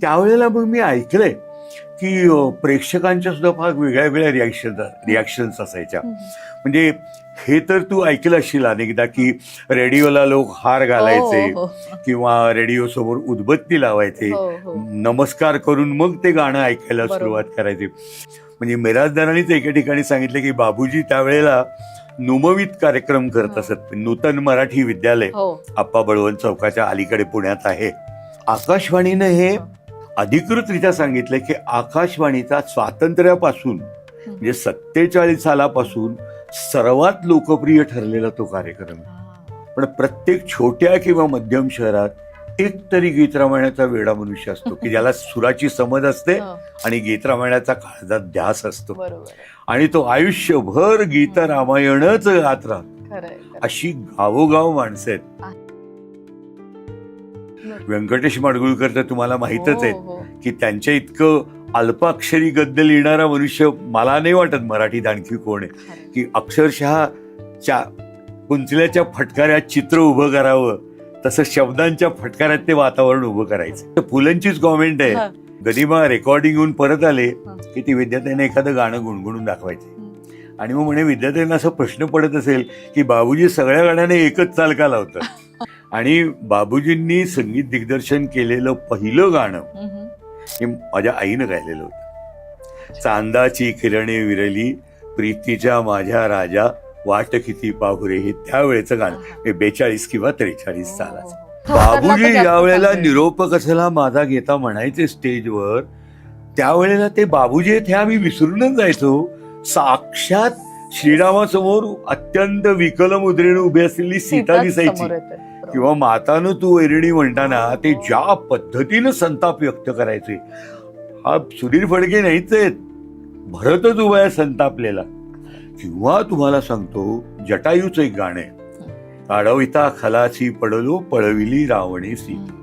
त्यावेळेला मग मी ऐकलंय की प्रेक्षकांच्या सुद्धा फार वेगळ्या वेगळ्या रिॲक्शन्स असायच्या. म्हणजे हे तर तू ऐकलं असशील अनेकदा की रेडिओला लोक हार घालायचे हो, हो. किंवा रेडिओ समोर उदबत्ती लावायचे, हो, हो. नमस्कार करून मग ते गाणं ऐकायला बरोबर. सुरुवात करायचे. म्हणजे मिरासदारांनीच एके ठिकाणी सांगितलं की बाबूजी त्यावेळेला नुमवीत कार्यक्रम करत असत. नूतन मराठी विद्यालय हो. आप्पा बळवंत चौकाच्या अलीकडे पुण्यात आहे. आकाशवाणीनं हे अधिकृतरित्या सांगितलंय की आकाशवाणीचा स्वातंत्र्यापासून म्हणजे 47 सालापासून सर्वात लोकप्रिय ठरलेला तो कार्यक्रम आहे. पण प्रत्येक छोट्या किंवा मध्यम शहरात एक तरी गीतरामायणाचा वेडा मनुष्य असतो की ज्याला सुराची समज असते हो. आणि गीतरामायणाचा काळजात ध्यास असतो बरोबर. आणि तो आयुष्यभर गीतरामायणच गात राहतो. खरंय. अशी गावोगाव माणसं आहेत. व्यंकटेश माडगुळकर तर तुम्हाला माहीतच आहेत हो. की त्यांच्या इतकं अल्पाक्षरी गद्य लिहिणारा मनुष्य मला नाही वाटत मराठीत आणखी कोण आहे. खरंय. की अक्षरशः कुंचल्याच्या फटकाऱ्यात चित्र उभं करावं तसं शब्दांच्या फटकाऱ्यात ते वातावरण उभं करायचं. पुलंचीच कॉमेंट आहे, हा. गदिमा रेकॉर्डिंग होऊन परत आले हा. की ती विद्यार्थ्यांना एखादं गाणं गुणगुणून दाखवायचे. आणि मग म्हणे विद्यार्थ्यांना असं प्रश्न पडत असेल की बाबूजी सगळ्या गाण्याने एकच चाल का लावतात. आणि बाबूजींनी संगीत दिग्दर्शन केलेलं पहिलं गाणं हे माझ्या आईनं गायलेलं होतं. चांदाची किरणे विरली प्रीतीच्या माझ्या राजा वाट किती पाहुरे, हे त्यावेळेचं गाणं. हे 42 किंवा 43 सालाचं. बाबूजी ज्या वेळेला निरोप कसाला माझा घेता म्हणायचे स्टेजवर, त्यावेळेला ते बाबूजी आहेत हे आम्ही विसरूनच जायचो. साक्षात श्रीरामासमोर अत्यंत विकल मुद्रेने उभी असलेली सीता दिसायची. किंवा मातानं तू वैरिणी म्हणताना ते ज्या पद्धतीनं संताप व्यक्त करायचे, हा सुधीर फडके नाहीच आहेत, भरतच उभा आहे संतापलेला. किंवा तुम्हाला सांगतो जटायूचं एक गाणं आहे, अडविता खलाची पडलो पळविली रावणे सीता.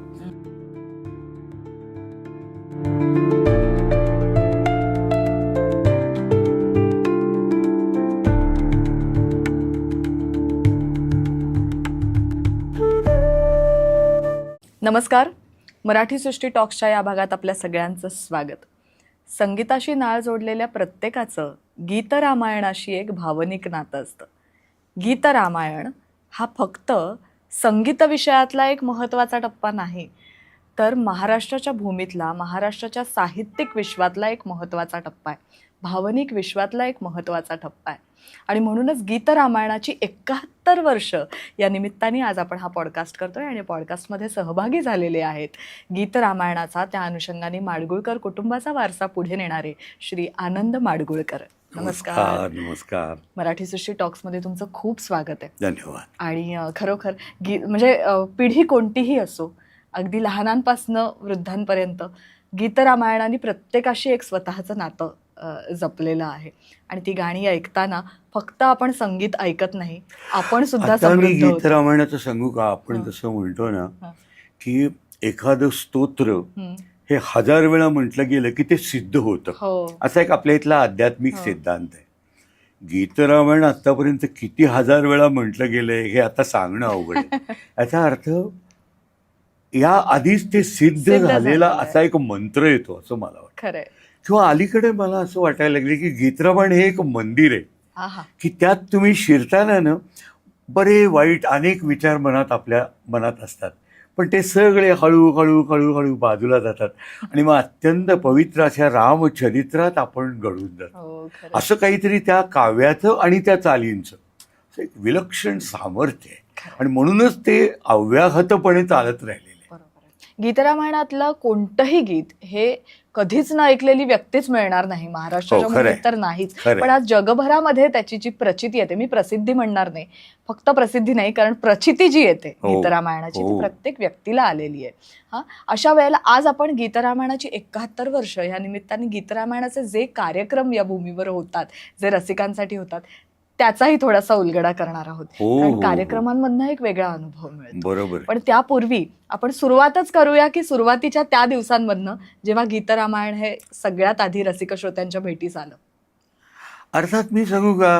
नमस्कार. मराठी सृष्टी टॉक्सच्या या भागात आपल्या सगळ्यांचं स्वागत. संगीताशी नाळ जोडलेल्या प्रत्येकाचं गीतरामायणाशी एक भावनिक नातं असतं. गीतरामायण हा फक्त संगीत विषयातला एक महत्त्वाचा टप्पा नाही, तर महाराष्ट्राच्या भूमीतला, महाराष्ट्राच्या साहित्यिक विश्वातला एक महत्त्वाचा टप्पा आहे, भावनिक विश्वातला एक महत्त्वाचा टप्पा आहे. आणि म्हणूनच गीतरामायणाची 71 वर्ष या निमित्ताने आज आपण हा पॉडकास्ट करतोय. आणि पॉडकास्टमध्ये सहभागी झालेले आहेत गीतरामायणाचा त्या अनुषंगाने माडगुळकर कुटुंबाचा वारसा पुढे नेणारे श्री आनंद माडगुळकर. नमस्कार. नमस्कार. मराठी सृष्टी टॉक्समध्ये तुमचं खूप स्वागत आहे. धन्यवाद. आणि खरोखर म्हणजे पिढी कोणतीही असो, अगदी लहानांपासनं वृद्धांपर्यंत गीतरामायणाने प्रत्येकाशी एक स्वतःचं नातं जपलेलं आहे. आणि ती गाणी ऐकताना फक्त आपण संगीत ऐकत नाही, आपण सुद्धा समृद्ध होतो. गीतरामायणाचं सांगू का, आपण जसं म्हणतो ना की एखादं स्तोत्र हे 1000 वेळा म्हटलं गेलं की ते सिद्ध होतं. असा एक आपल्या इथला आध्यात्मिक सिद्धांत आहे. गीतरामायण आतापर्यंत किती 1000 वेळा म्हटलं गेलंय हे आता सांगणं अवघड आहे. याचा अर्थ या आधीच ते सिद्ध झालेला असा एक मंत्र येतो असं मला वाटतं. खरंय. किंवा अलीकडे मला असं वाटायला लागले की गीतरामायण हे एक मंदिर आहे की त्यात तुम्ही शिरताना ना बरे वाईट अनेक विचार आपल्या मनात असतात, पण ते सगळे हळूहळू हळूहळू बाजूला जातात आणि मग अत्यंत पवित्र अशा रामचरित्रात आपण घडून जातो. असं काहीतरी त्या काव्याचं आणि त्या चालींचं एक विलक्षण सामर्थ्य आहे आणि म्हणूनच ते अव्याहतपणे चालत राहिलेले. गीतरामायणातलं कोणतंही गीत हे कधीच न ऐकलेली व्यक्तीच मिळणार नाही, महाराष्ट्राच्या भूमीत तर नाहीच. पण आज जगभरामध्ये त्याची जी प्रचिती येते, मी प्रसिद्धी म्हणणार नाही, फक्त प्रसिद्धी नाही, कारण प्रचिती जी येते गीतरामायणाची ती प्रत्येक व्यक्तीला आलेली आहे. अशा वेळेला आज आपण गीतरामायणाची 71 वर्ष या निमित्ताने गीतरामायणाचे जे कार्यक्रम या भूमीवर होतात, जे रसिकांसाठी होतात, त्याचाही थोडासा उलगडा करणार आहोत. कारण कार्यक्रमांमधनं एक वेगळा अनुभव मिळतो. बरोबर. पण त्यापूर्वी आपण सुरुवातच करूया की सुरुवातीच्या त्या दिवसांमधनं जेव्हा गीतरामायण हे सगळ्यात आधी रसिक श्रोत्यांच्या भेटीस आलं. अर्थात मी सांगू का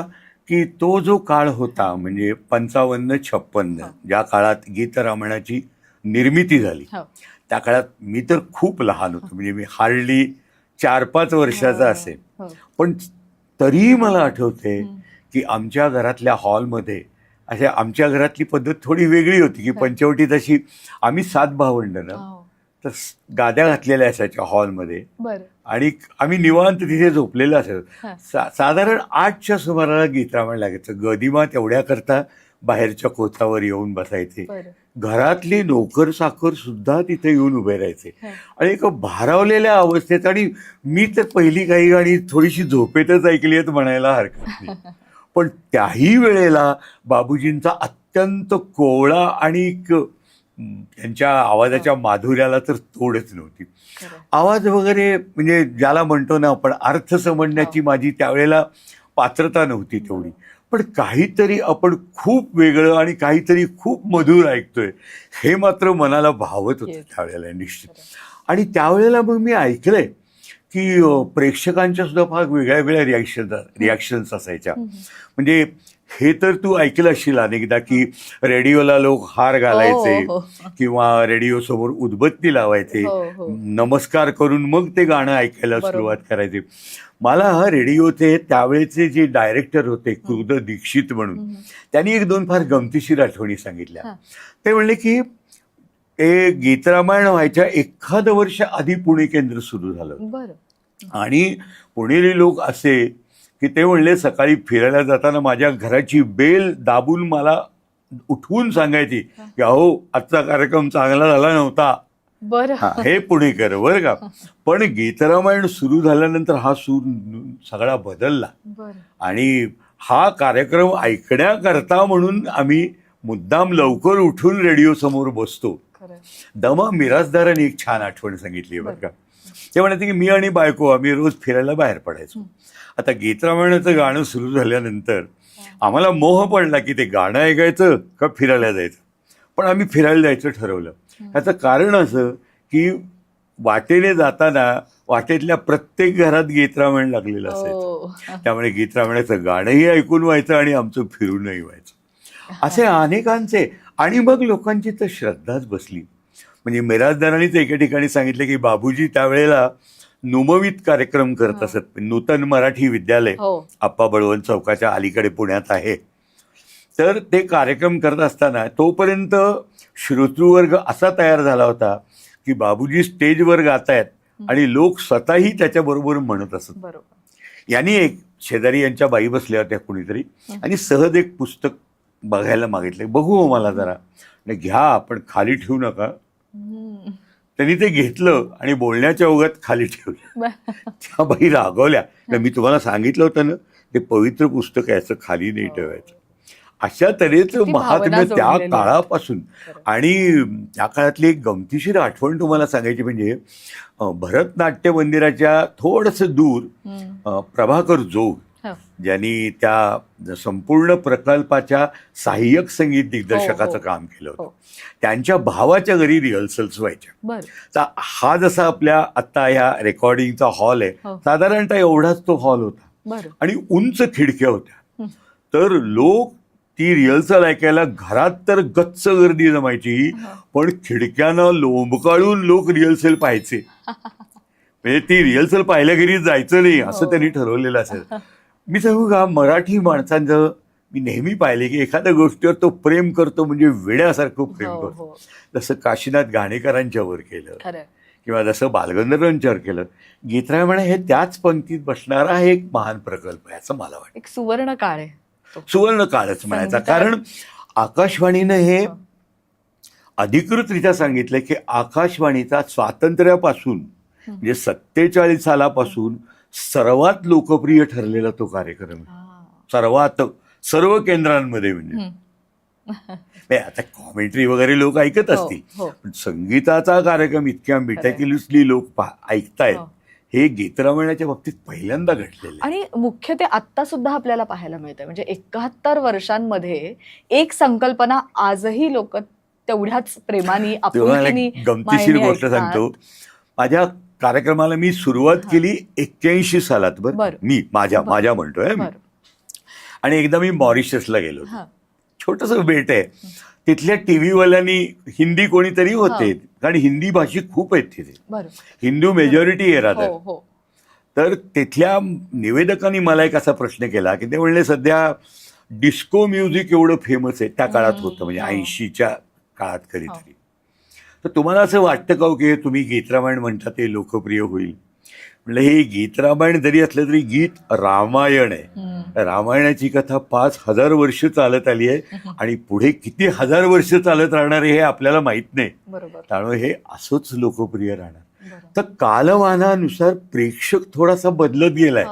की तो जो काळ होता म्हणजे 55-56 ज्या काळात गीतरामायणाची निर्मिती झाली, त्या काळात मी तर खूप लहान होतो, म्हणजे मी हार्डली 4-5 वर्षाचा असेल. हो. पण तरीही मला आठवते की आमच्या घरातल्या हॉलमध्ये अशा, आमच्या घरातली पद्धत थोडी वेगळी होती की पंचवटीत अशी, आम्ही 7 भावंडं ना, हो. तर गाद्या घातलेल्या असायच्या हॉलमध्ये बरं. आणि आम्ही निवांत तिथे झोपलेलो असायचो. हा. साधारण 8च्या सुमाराला गीतरामायण लागायचं. गदिमा तेवढ्या करता बाहेरच्या कोथावर येऊन बसायचे. बरं. घरातली नोकर साखर सुद्धा तिथे येऊन उभे राहायचे हा. आणि एक भारावलेल्या अवस्थेत. आणि मी तर पहिली काही गाणी थोडीशी झोपेतच ऐकली आहेत म्हणायला हरकत नाही. पण त्याही वेळेला बाबूजींचा अत्यंत कोवळा आणि त्यांच्या आवाजाच्या माधुर्याला तर तोडच नव्हती. खरं. आवाज वगैरे म्हणजे ज्याला म्हणतो ना आपण, अर्थ समजण्याची माझी त्यावेळेला पात्रता नव्हती तेवढी. पण काहीतरी आपण खूप वेगळं आणि काहीतरी खूप मधुर ऐकतोय हे मात्र मनाला भावत होतं त्यावेळेला निश्चित. आणि त्यावेळेला मग मी ऐकलंय की प्रेक्षकांच्या सुद्धा फार वेगळ्या वेगळ्या रिॲक्शन्स असायच्या. म्हणजे हे तर तू ऐकलं असशील अनेकदा की रेडिओला लोक हार घालायचे हो. किंवा रेडिओ समोर उदबत्ती लावायचे, हो. नमस्कार करून मग ते गाणं ऐकायला बरोबर. सुरुवात करायचे. मला रेडिओचे त्यावेळेचे जे डायरेक्टर होते कृद दीक्षित म्हणून, त्यांनी 1-2 फार गमतीशीर आठवणी सांगितल्या. ते म्हणले की ते गीतरामायण व्हायच्या एखादं वर्ष आधी पुणे केंद्र सुरू झालं बरं. आणि पुणेरी लोक असे की ते म्हणले सकाळी फिरायला जाताना माझ्या घराची बेल दाबून मला उठवून सांगायची की अहो आजचा कार्यक्रम चांगला झाला नव्हता. बरं. हे पुणेकर बरं का. पण गीतरामायण सुरू झाल्यानंतर हा सूर सगळा बदलला बरं. आणि हा कार्यक्रम ऐकण्याकरता म्हणून आम्ही मुद्दाम लवकर उठून रेडिओ समोर बसतो. खरं. दमा मिरासदारांनी एक छान आठवण सांगितली बरं का. ते म्हणायचे की मी आणि बायको आम्ही रोज फिरायला बाहेर पडायचो. आता गीतरामायणाचं गाणं सुरू झाल्यानंतर आम्हाला मोह पडला की ते गाणं ऐकायचं का फिरायला जायचं. पण आम्ही फिरायला जायचं ठरवलं. याचं कारण असं की वाटेने जाताना वाटेतल्या प्रत्येक घरात गीतरामायण लागलेलं असायचं. हो. त्यामुळे गीतरामायणाचं गाणंही ऐकून व्हायचं आणि आमचं फिरूनही व्हायचं. असे अनेकांचे. आणि मग लोकांची तर श्रद्धाच बसली. म्हणजे मिरासदारांनीच एके ठिकाणी सांगितलं की बाबूजी त्यावेळेला नुमवीत कार्यक्रम करत असत. नूतन मराठी विद्यालय हो. आप्पा बळवंत चौकाच्या अलीकडे पुण्यात आहे. तर ते कार्यक्रम करत असताना तोपर्यंत श्रोतृवर्ग असा तयार झाला होता की बाबूजी स्टेजवर गातायत आणि लोक स्वतःही त्याच्याबरोबर म्हणत असत. बरोबर. यांनी एक शेजारी यांच्या बाई बसल्या होत्या कुणीतरी आणि सहज एक पुस्तक बघायला मागितले. बघू हो मला जरा. घ्या पण खाली ठेवू नका. त्यांनी ते घेतलं आणि बोलण्याच्या ओघात खाली ठेवलं. त्या बाई रागवल्या. मी तुम्हाला सांगितलं होतं ना ते पवित्र पुस्तक आहे, असं खाली नाही ठेवायचं. अशा तऱ्हेचं महात्म्य त्या काळापासून. आणि त्या काळातली एक गमतीशीर आठवण तुम्हाला सांगायची म्हणजे भरतनाट्य मंदिराच्या थोडंसं दूर प्रभाकर जोग, ज्यांनी त्या संपूर्ण प्रकल्पाच्या सहाय्यक संगीत दिग्दर्शकाचं काम केलं होतं, त्यांच्या भावाच्या घरी रिहर्सल्स व्हायच्या. तर हा जसा आपल्या आत्ता ह्या रेकॉर्डिंगचा हॉल आहे साधारणतः एवढाच तो हॉल होता आणि उंच खिडक्या होत्या. तर लोक ती रिहर्सल ऐकायला घरात तर गच्च गर्दी जमायची, पण खिडक्यांना लोंबकाळून लोक रिहर्सल पाहायचे. म्हणजे ती रिहर्सल पाहिल्या घरी जायचं नाही असं त्यांनी ठरवलेलं असेल. मी सांगू का, मराठी माणसांचं मी नेहमी पाहिले की एखाद्या गोष्टीवर तो प्रेम करतो म्हणजे वेड्यासारखं प्रेम करतो. जसं काशीनाथ घाणेकरांच्यावर केलं किंवा जसं बालगंधर्वांच्यावर केलं, गीतरामायण हे त्याच पंक्तीत बसणारा एक महान प्रकल्प आहे असं मला वाटतं. एक सुवर्ण काळ आहे, सुवर्ण काळच म्हणायचा. कारण आकाशवाणीनं हे अधिकृतरित्या सांगितलं की आकाशवाणीचा स्वातंत्र्यापासून म्हणजे 47 सालापासून सर्वात लोकप्रिय ठरलेला तो कार्यक्रम. सर्वात, सर्व केंद्रांमध्ये म्हणजे आता कॉमेंट्री वगैरे लोक ऐकत असतील, पण संगीताचा कार्यक्रम इतक्या मिठाकिलुसली लोक ऐकतायत हे गीतरामायणाच्या बाबतीत पहिल्यांदा घडलेलं. आणि मुख्य ते आत्ता सुद्धा आपल्याला पाहायला मिळतं. म्हणजे 71 वर्षांमध्ये एक संकल्पना आजही लोक तेवढ्याच प्रेमाने आपुलकीने. गमतीशीर गोष्ट सांगतो. माझ्या कार्यक्रमाला मी सुरुवात केली 81 सालात. बरं, मी माझ्या म्हणतोय मी. आणि एकदा मी मॉरिशसला गेलो. छोटंसं बेट आहे तिथल्या टीव्हीवाल्यांनी हिंदी कोणीतरी होते, कारण हिंदी भाषिक खूप आहेत तिथे, बरं. हिंदू मेजॉरिटी आहे राहतात. हो, हो. तर तिथल्या निवेदकांनी मला एक असा प्रश्न केला की ते म्हणले सध्या डिस्को म्युझिक एवढं फेमस आहे, त्या काळात होतं म्हणजे 80च्या काळात कधीतरी. तर तुम्हाला असं वाटतं का की तुम्ही गीतरामायण म्हणता ते लोकप्रिय होईल? म्हणलं हे गीतरामायण जरी असलं तरी गीत रामायण आहे. रामायणाची कथा 5000 वर्ष चालत आली आहे आणि पुढे किती हजार वर्ष चालत राहणार आहे हे आपल्याला माहित नाही. त्यामुळे हे असंच लोकप्रिय राहणार. तर कालमानानुसार प्रेक्षक थोडासा बदलत गेलाय,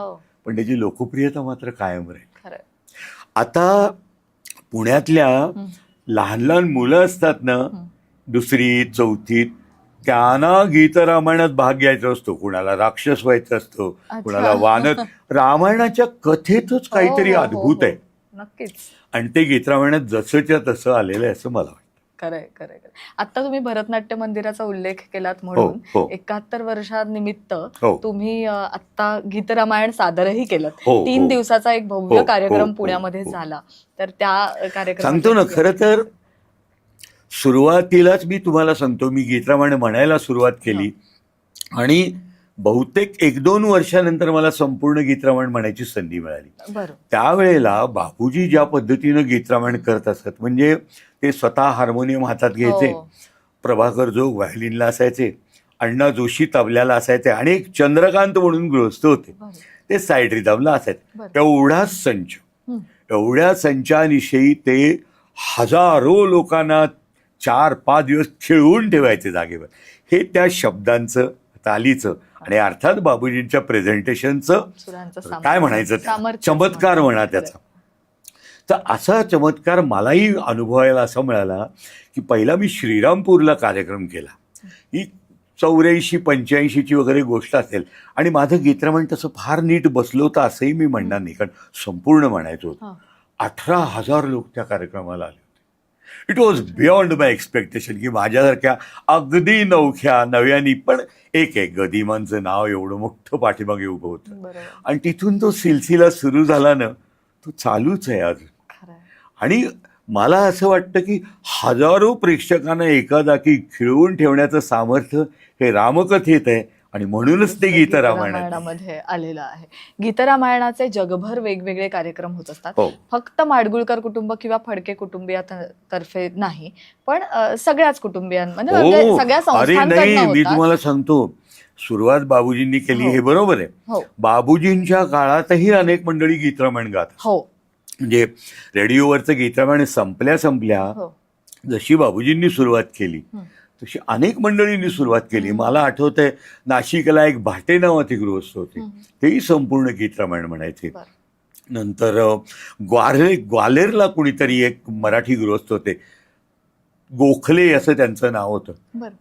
पण त्याची लोकप्रियता मात्र कायम राहील. आता पुण्यातल्या लहान लहान मुलं असतात ना, 2री 4थीत, त्यांना गीतरामायणात भाग घ्यायचा असतो. कुणाला राक्षस व्हायचं असतं, कुणाला वानर. रामायणाच्या कथेतच काहीतरी अद्भुत आहे. नक्कीच. आणि ते गीतरामायणात जसंच्या तसं आलेलं आहे असं मला वाटतं. खरंय खरंय. आता तुम्ही भरतनाट्य मंदिराचा उल्लेख केलात म्हणून 71 वर्षानिमित्त तुम्ही आता गीतरामायण सादरही केलं. 3 दिवसाचा एक भव्य कार्यक्रम पुण्यामध्ये झाला. तर त्या कार्यक्रम सांगतो ना, खरं तर सुरुवातीलाच मी तुम्हाला सांगतो, मी गीतरामायण म्हणायला सुरुवात केली आणि बहुतेक 1-2 वर्षानंतर मला संपूर्ण गीतरामायण म्हणायची संधी मिळाली. त्यावेळेला बापूजी ज्या पद्धतीनं गीतरामायण करत असत, म्हणजे ते स्वतः हार्मोनियम हातात घ्यायचे, प्रभाकर जोग व्हायोलिनला असायचे, अण्णा जोशी तबल्याला असायचे आणि एक चंद्रकांत म्हणून गृहस्थ होते, ते साईड रिदमला असायचे. एवढ्या संचाविषयी ते हजारो लोकांना 4-5 दिवस खेळवून ठेवायचे जागेवर. हे त्या शब्दांचं, तालीचं आणि अर्थात बाबूजींच्या प्रेझेंटेशनचं काय म्हणायचं, चमत्कार म्हणा त्याचा. तर असा चमत्कार मलाही अनुभवायला असा मिळाला की पहिला मी श्रीरामपूरला कार्यक्रम केला. ही 84-85ची वगैरे गोष्ट असेल आणि माझं गीतरामायण तसं फार नीट बसलं होतं असंही मी म्हणणार नाही, कारण संपूर्ण म्हणायचं होतं. 18,000 लोक त्या कार्यक्रमाला आले. It was beyond my expectation की माझ्यासारख्या अगदी नव्यानी पण एक गदिमांचं नाव एवढं मोठं पाठीमागे उभं होतं. आणि तिथून तो सिलसिला सुरू झाला ना, तो चालूच आहे अजून. आणि मला असं वाटतं की हजारो प्रेक्षकांना एका जागी खिळवून ठेवण्याचं सामर्थ्य हे रामकथेत आहे आणि म्हणूनच ते गीतरामायणामध्ये आलेलं आहे. गीतरामायणाचे जगभर वेगवेगळे कार्यक्रम होत असतात. फक्त माडगुळकर कुटुंब किंवा फडके कुटुंबियातर्फे नाही, पण सगळ्याच कुटुंबियांमध्ये, सगळ्या संस्थांकडनं. मी तुम्हाला सांगतो, सुरुवात बाबूजींनी केली हे बरोबर आहे. बाबूजींच्या काळातही अनेक मंडळी गीतरामायण गातात. म्हणजे रेडिओवरचं गीतरामायण संपल्या जशी बाबूजींनी सुरुवात केली तशी अनेक मंडळींनी सुरुवात केली. मला आठवतंय नाशिकला एक भाटे नावाचे गृहस्थ होते, तेही संपूर्ण गीतरामायण म्हणायचे. नंतर ग्वाल्हेरला कुणीतरी एक मराठी गृहस्थ होते, गोखले असं त्यांचं नाव होतं,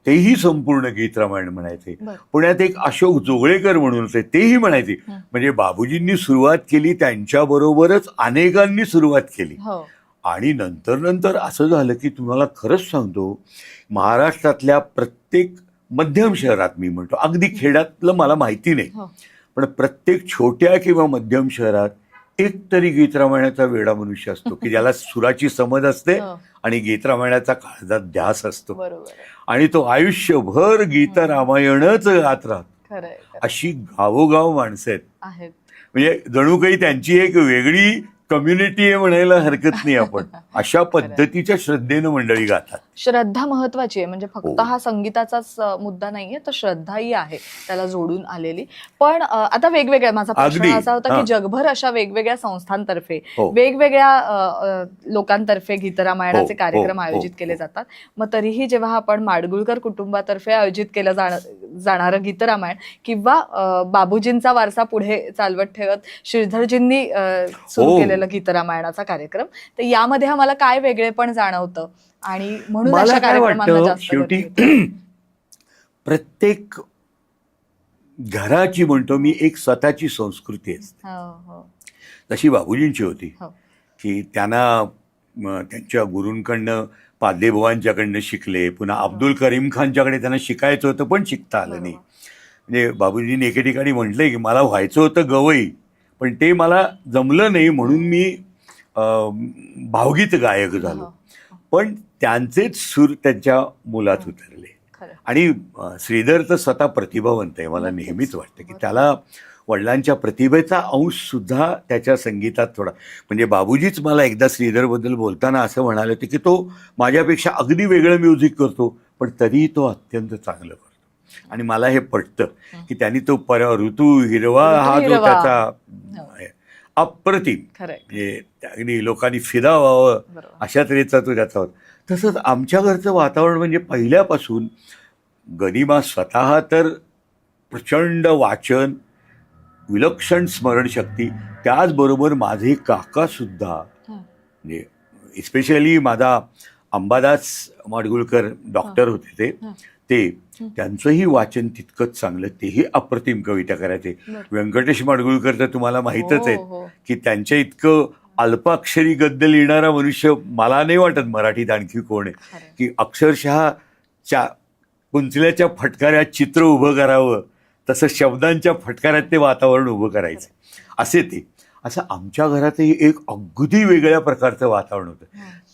तेही संपूर्ण गीतरामायण म्हणायचे. पुण्यात एक अशोक जोगळेकर म्हणून होते, तेही म्हणायचे. म्हणजे बाबूजींनी सुरुवात केली त्यांच्याबरोबरच अनेकांनी सुरुवात केली. आणि नंतर असं झालं की तुम्हाला खरंच सांगतो, महाराष्ट्रातल्या प्रत्येक मध्यम शहरात, मी म्हणतो अगदी खेड्यातलं मला माहिती नाही, पण प्रत्येक छोट्या किंवा मध्यम शहरात एक तरी गीतरामायणाचा वेडा मनुष्य असतो की ज्याला सुराची समज असते आणि गीतरामायणाचा काळजात ध्यास असतो आणि तो आयुष्यभर गीतरामायणच गात राहतो. अशी गावोगाव माणसं आहेत. म्हणजे जणू काही त्यांची एक वेगळी कम्युनिटी आहे म्हणायला हरकत नाही आपण. अशा पद्धतीच्या श्रद्धेनं मंडळी गातात. श्रद्धा महत्वाची आहे. म्हणजे फक्त हा संगीताचाच मुद्दा नाहीये, तर श्रद्धाही आहे त्याला जोडून आलेली. पण आता वेगवेगळ्या, माझा प्रश्न असा होता की जगभर अशा वेगवेगळ्या संस्थांतर्फे, वेगवेगळ्या लोकांतर्फे गीतरामायणाचे कार्यक्रम आयोजित केले जातात. मग तरीही जेव्हा आपण माडगुळकर कुटुंबातर्फे आयोजित केलं जाणारं गीतरामायण किंवा बाबूजींचा वारसा पुढे चालवत ठेवत श्रीधरजींनी सुरू केलेलं गीतरामायणाचा कार्यक्रम, तर यामध्ये आम्हाला काय वेगळेपण जाणवतं आणि म्हणून अशा कार्यक्रमांना जास्त शेवटी प्रत्येक घराची म्हणतो मी एक स्वतःची संस्कृती असते. तशी बाबूजींची होती की त्यांना त्यांच्या गुरूंकडनं, पादेबुवांच्याकडनं शिकले. पुन्हा अब्दुल करीम खानच्याकडे त्यांना शिकायचं होतं पण शिकता आलं नाही. म्हणजे बाबूजींनी एके ठिकाणी म्हटलंय की मला व्हायचं होतं गवई, पण ते मला जमलं नाही म्हणून मी भावगीत गायक झालो. पण त्यांचेच सूर त्यांच्या मुलात उतरले. खरं. आणि श्रीधर तर स्वतः प्रतिभावंत आहे. मला नक्कीच. नेहमीच वाटतं की त्याला वडिलांच्या प्रतिभेचा अंश सुद्धा त्याच्या संगीतात थोडा, म्हणजे बाबूजीच मला एकदा श्रीधरबद्दल बोलताना असं म्हणाले होते की तो माझ्यापेक्षा अगदी वेगळं म्युझिक करतो, पण तरीही तो अत्यंत चांगलं करतो. आणि मला हे पटतं की त्यांनी तो ऋतू हिरवा हा जो हिरवा. त्याचा अप्रतिम, खरंय. म्हणजे अगदी लोकांनी फिदा व्हावं बरोबर. अशा तऱ्हेचा तो त्याचा होता. तसंच आमच्या घरचं वातावरण म्हणजे पहिल्यापासून गनिमा स्वतः तर प्रचंड वाचन, विलक्षण स्मरणशक्ती, त्याचबरोबर माझे काकासुद्धा, म्हणजे स्पेशली माझा अंबादास माडगुळकर डॉक्टर होते ते त्यांचंही वाचन तितकंच चांगलं, तेही अप्रतिम कविता करायचे. व्यंकटेश माडगुळकर तर तुम्हाला माहीतच आहेत की त्यांच्या इतकं अल्पाक्षरी गद्य लिहिणारा मनुष्य मला नाही वाटत मराठीत आणखी कोण आहे, की अक्षरशः कुंचल्याच्या फटकाऱ्यात चित्र उभं करावं तसं शब्दांच्या फटकाऱ्यात ते वातावरण उभं करायचं. असे ते असं आमच्या घरातही एक अगदी वेगळ्या प्रकारचं वातावरण होतं.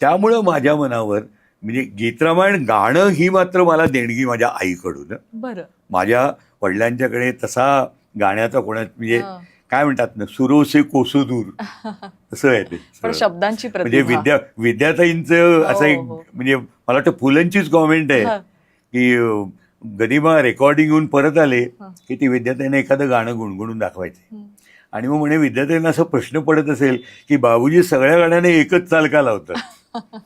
त्यामुळं माझ्या मनावर म्हणजे गीतरामायण गाणं ही मात्र मला देणगी माझ्या आईकडून. बरं. माझ्या वडिलांच्याकडे तसा गाण्याचा कोणा म्हणजे काय म्हणतात ना, सुरोसे कोसोदूर असं आहे ते. पण शब्दांची म्हणजे प्रतिभा. विद्याताईंचं असं एक म्हणजे मला वाटतं पुलंचीच कॉमेंट आहे की गनिमा रेकॉर्डिंग येऊन परत आले की ती विद्याताईंना एखादं गाणं गुणगुणून दाखवायचे. आणि मग म्हणे विद्याताईंना असं प्रश्न पडत असेल की बाबूजी सगळ्या गाण्याने एकच चाल का लावतात.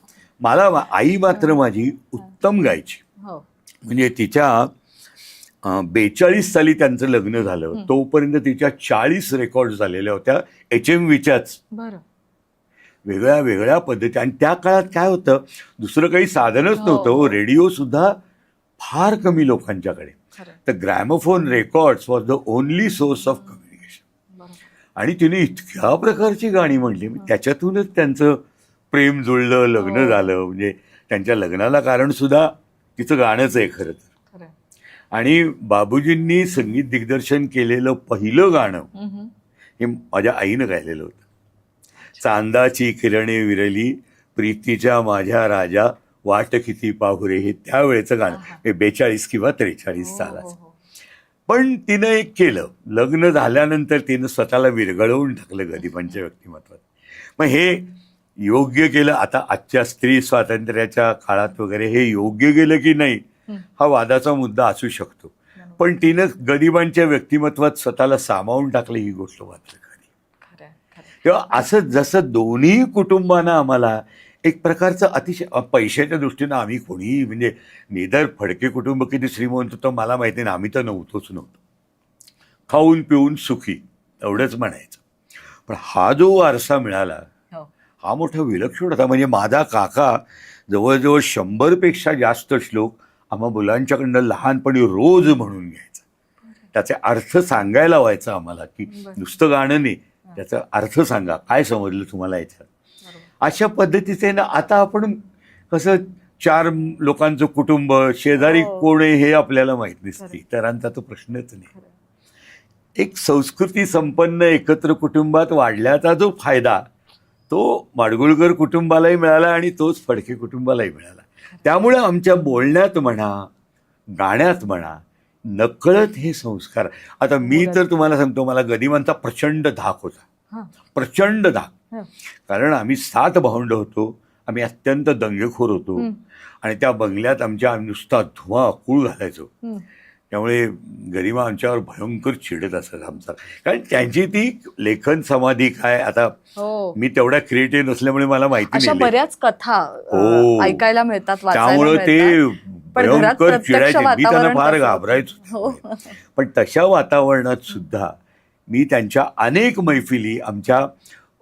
मला आई मात्र माझी उत्तम गायची. म्हणजे तिच्या 42 साली त्यांचं लग्न झालं, तोपर्यंत तिच्या 40 रेकॉर्ड झालेल्या होत्या HMVच्याच वेगळ्या वेगळ्या पद्धती. आणि त्या काळात काय होतं, दुसरं काही साधनच नव्हतं, रेडिओ सुद्धा फार कमी लोकांच्याकडे. तर gramophone records was the only source of communication. आणि तिने इतक्या प्रकारची गाणी म्हणली, त्याच्यातूनच त्यांचं प्रेम जुळलं, लग्न झालं. म्हणजे त्यांच्या लग्नाला कारण सुद्धा तिचं गाणंच आहे खरं तर. आणि बाबूजींनी संगीत दिग्दर्शन केलेलं पहिलं गाणं हे माझ्या आईनं गायलेलं होतं. चांदाची किरणे विरली प्रीतीच्या माझ्या राजा वाट किती पाहुरे, हे त्यावेळेचं गाणं, हे 42 किंवा 43 सालाचं. पण तिनं एक केलं, लग्न झाल्यानंतर तिनं स्वतःला विरघळवून टाकलं गदिमांच्या व्यक्तिमत्वात. मग हे योग्य केलं, आता आजच्या स्त्री स्वातंत्र्याच्या काळात वगैरे हे योग्य केलं की नाही हा वादाचा मुद्दा असू शकतो, पण तिनं गदिमांच्या व्यक्तिमत्वात स्वतःला सामावून टाकलं, ही गोष्ट मात्र खरी. तेव्हा असं जसं दोन्ही कुटुंबांना आम्हाला एक प्रकारचं अतिशय पैशाच्या दृष्टीनं आम्ही कोणीही म्हणजे निधर फडके कुटुंब किती श्रीमंत होतं मला माहिती नाही, आम्ही तर नव्हतो, खाऊन पिऊन सुखी एवढंच म्हणायचं. पण हा जो वारसा मिळाला हा मोठा विलक्षण होता. म्हणजे माझा काका जवळजवळ 100पेक्षा जास्त श्लोक आम्हा मुलांच्याकडनं लहानपणी रोज म्हणून घ्यायचा. त्याचे अर्थ सांगायला व्हायचं आम्हाला, की नुसतं गाणं नाही, त्याचा अर्थ सांगा, काय समजलं तुम्हाला याच्यात. अशा पद्धतीचे ना आता आपण कसं 4 लोकांचं कुटुंब, शेजारी कोण आहे हे आपल्याला माहीत नसते, इतरांचा तो प्रश्नच नाही. एक संस्कृती संपन्न एकत्र कुटुंबात वाढल्याचा जो फायदा तो माडगुळकर कुटुंबालाही मिळाला आणि तोच फडके कुटुंबालाही मिळाला. त्यामुळे आमच्या बोलण्यात म्हणा, गाण्यात म्हणा, नकळत हे संस्कार. आता मी तर तुम्हाला सांगतो, मला गदिमांचा प्रचंड धाक होता, प्रचंड धाक. कारण आम्ही 7 भावंड होतो, आम्ही अत्यंत दंगेखोर होतो आणि त्या बंगल्यात आमच्या नुसता धुमाकूळ घालायचो. त्यामुळे गरिमा आमच्यावर भयंकर चिडत असत आमचा, कारण त्यांची ती लेखन समाधी काय. आता मी तेवढा क्रिएटिव्ह नसल्यामुळे मला माहिती नाही, बऱ्याच कथा ऐकायला मिळतात, त्यामुळे ते भयंकर चिडायचे. मी त्यांना फार घाबरायचो. पण तशा वातावरणात सुद्धा मी त्यांच्या अनेक मैफिली, आमच्या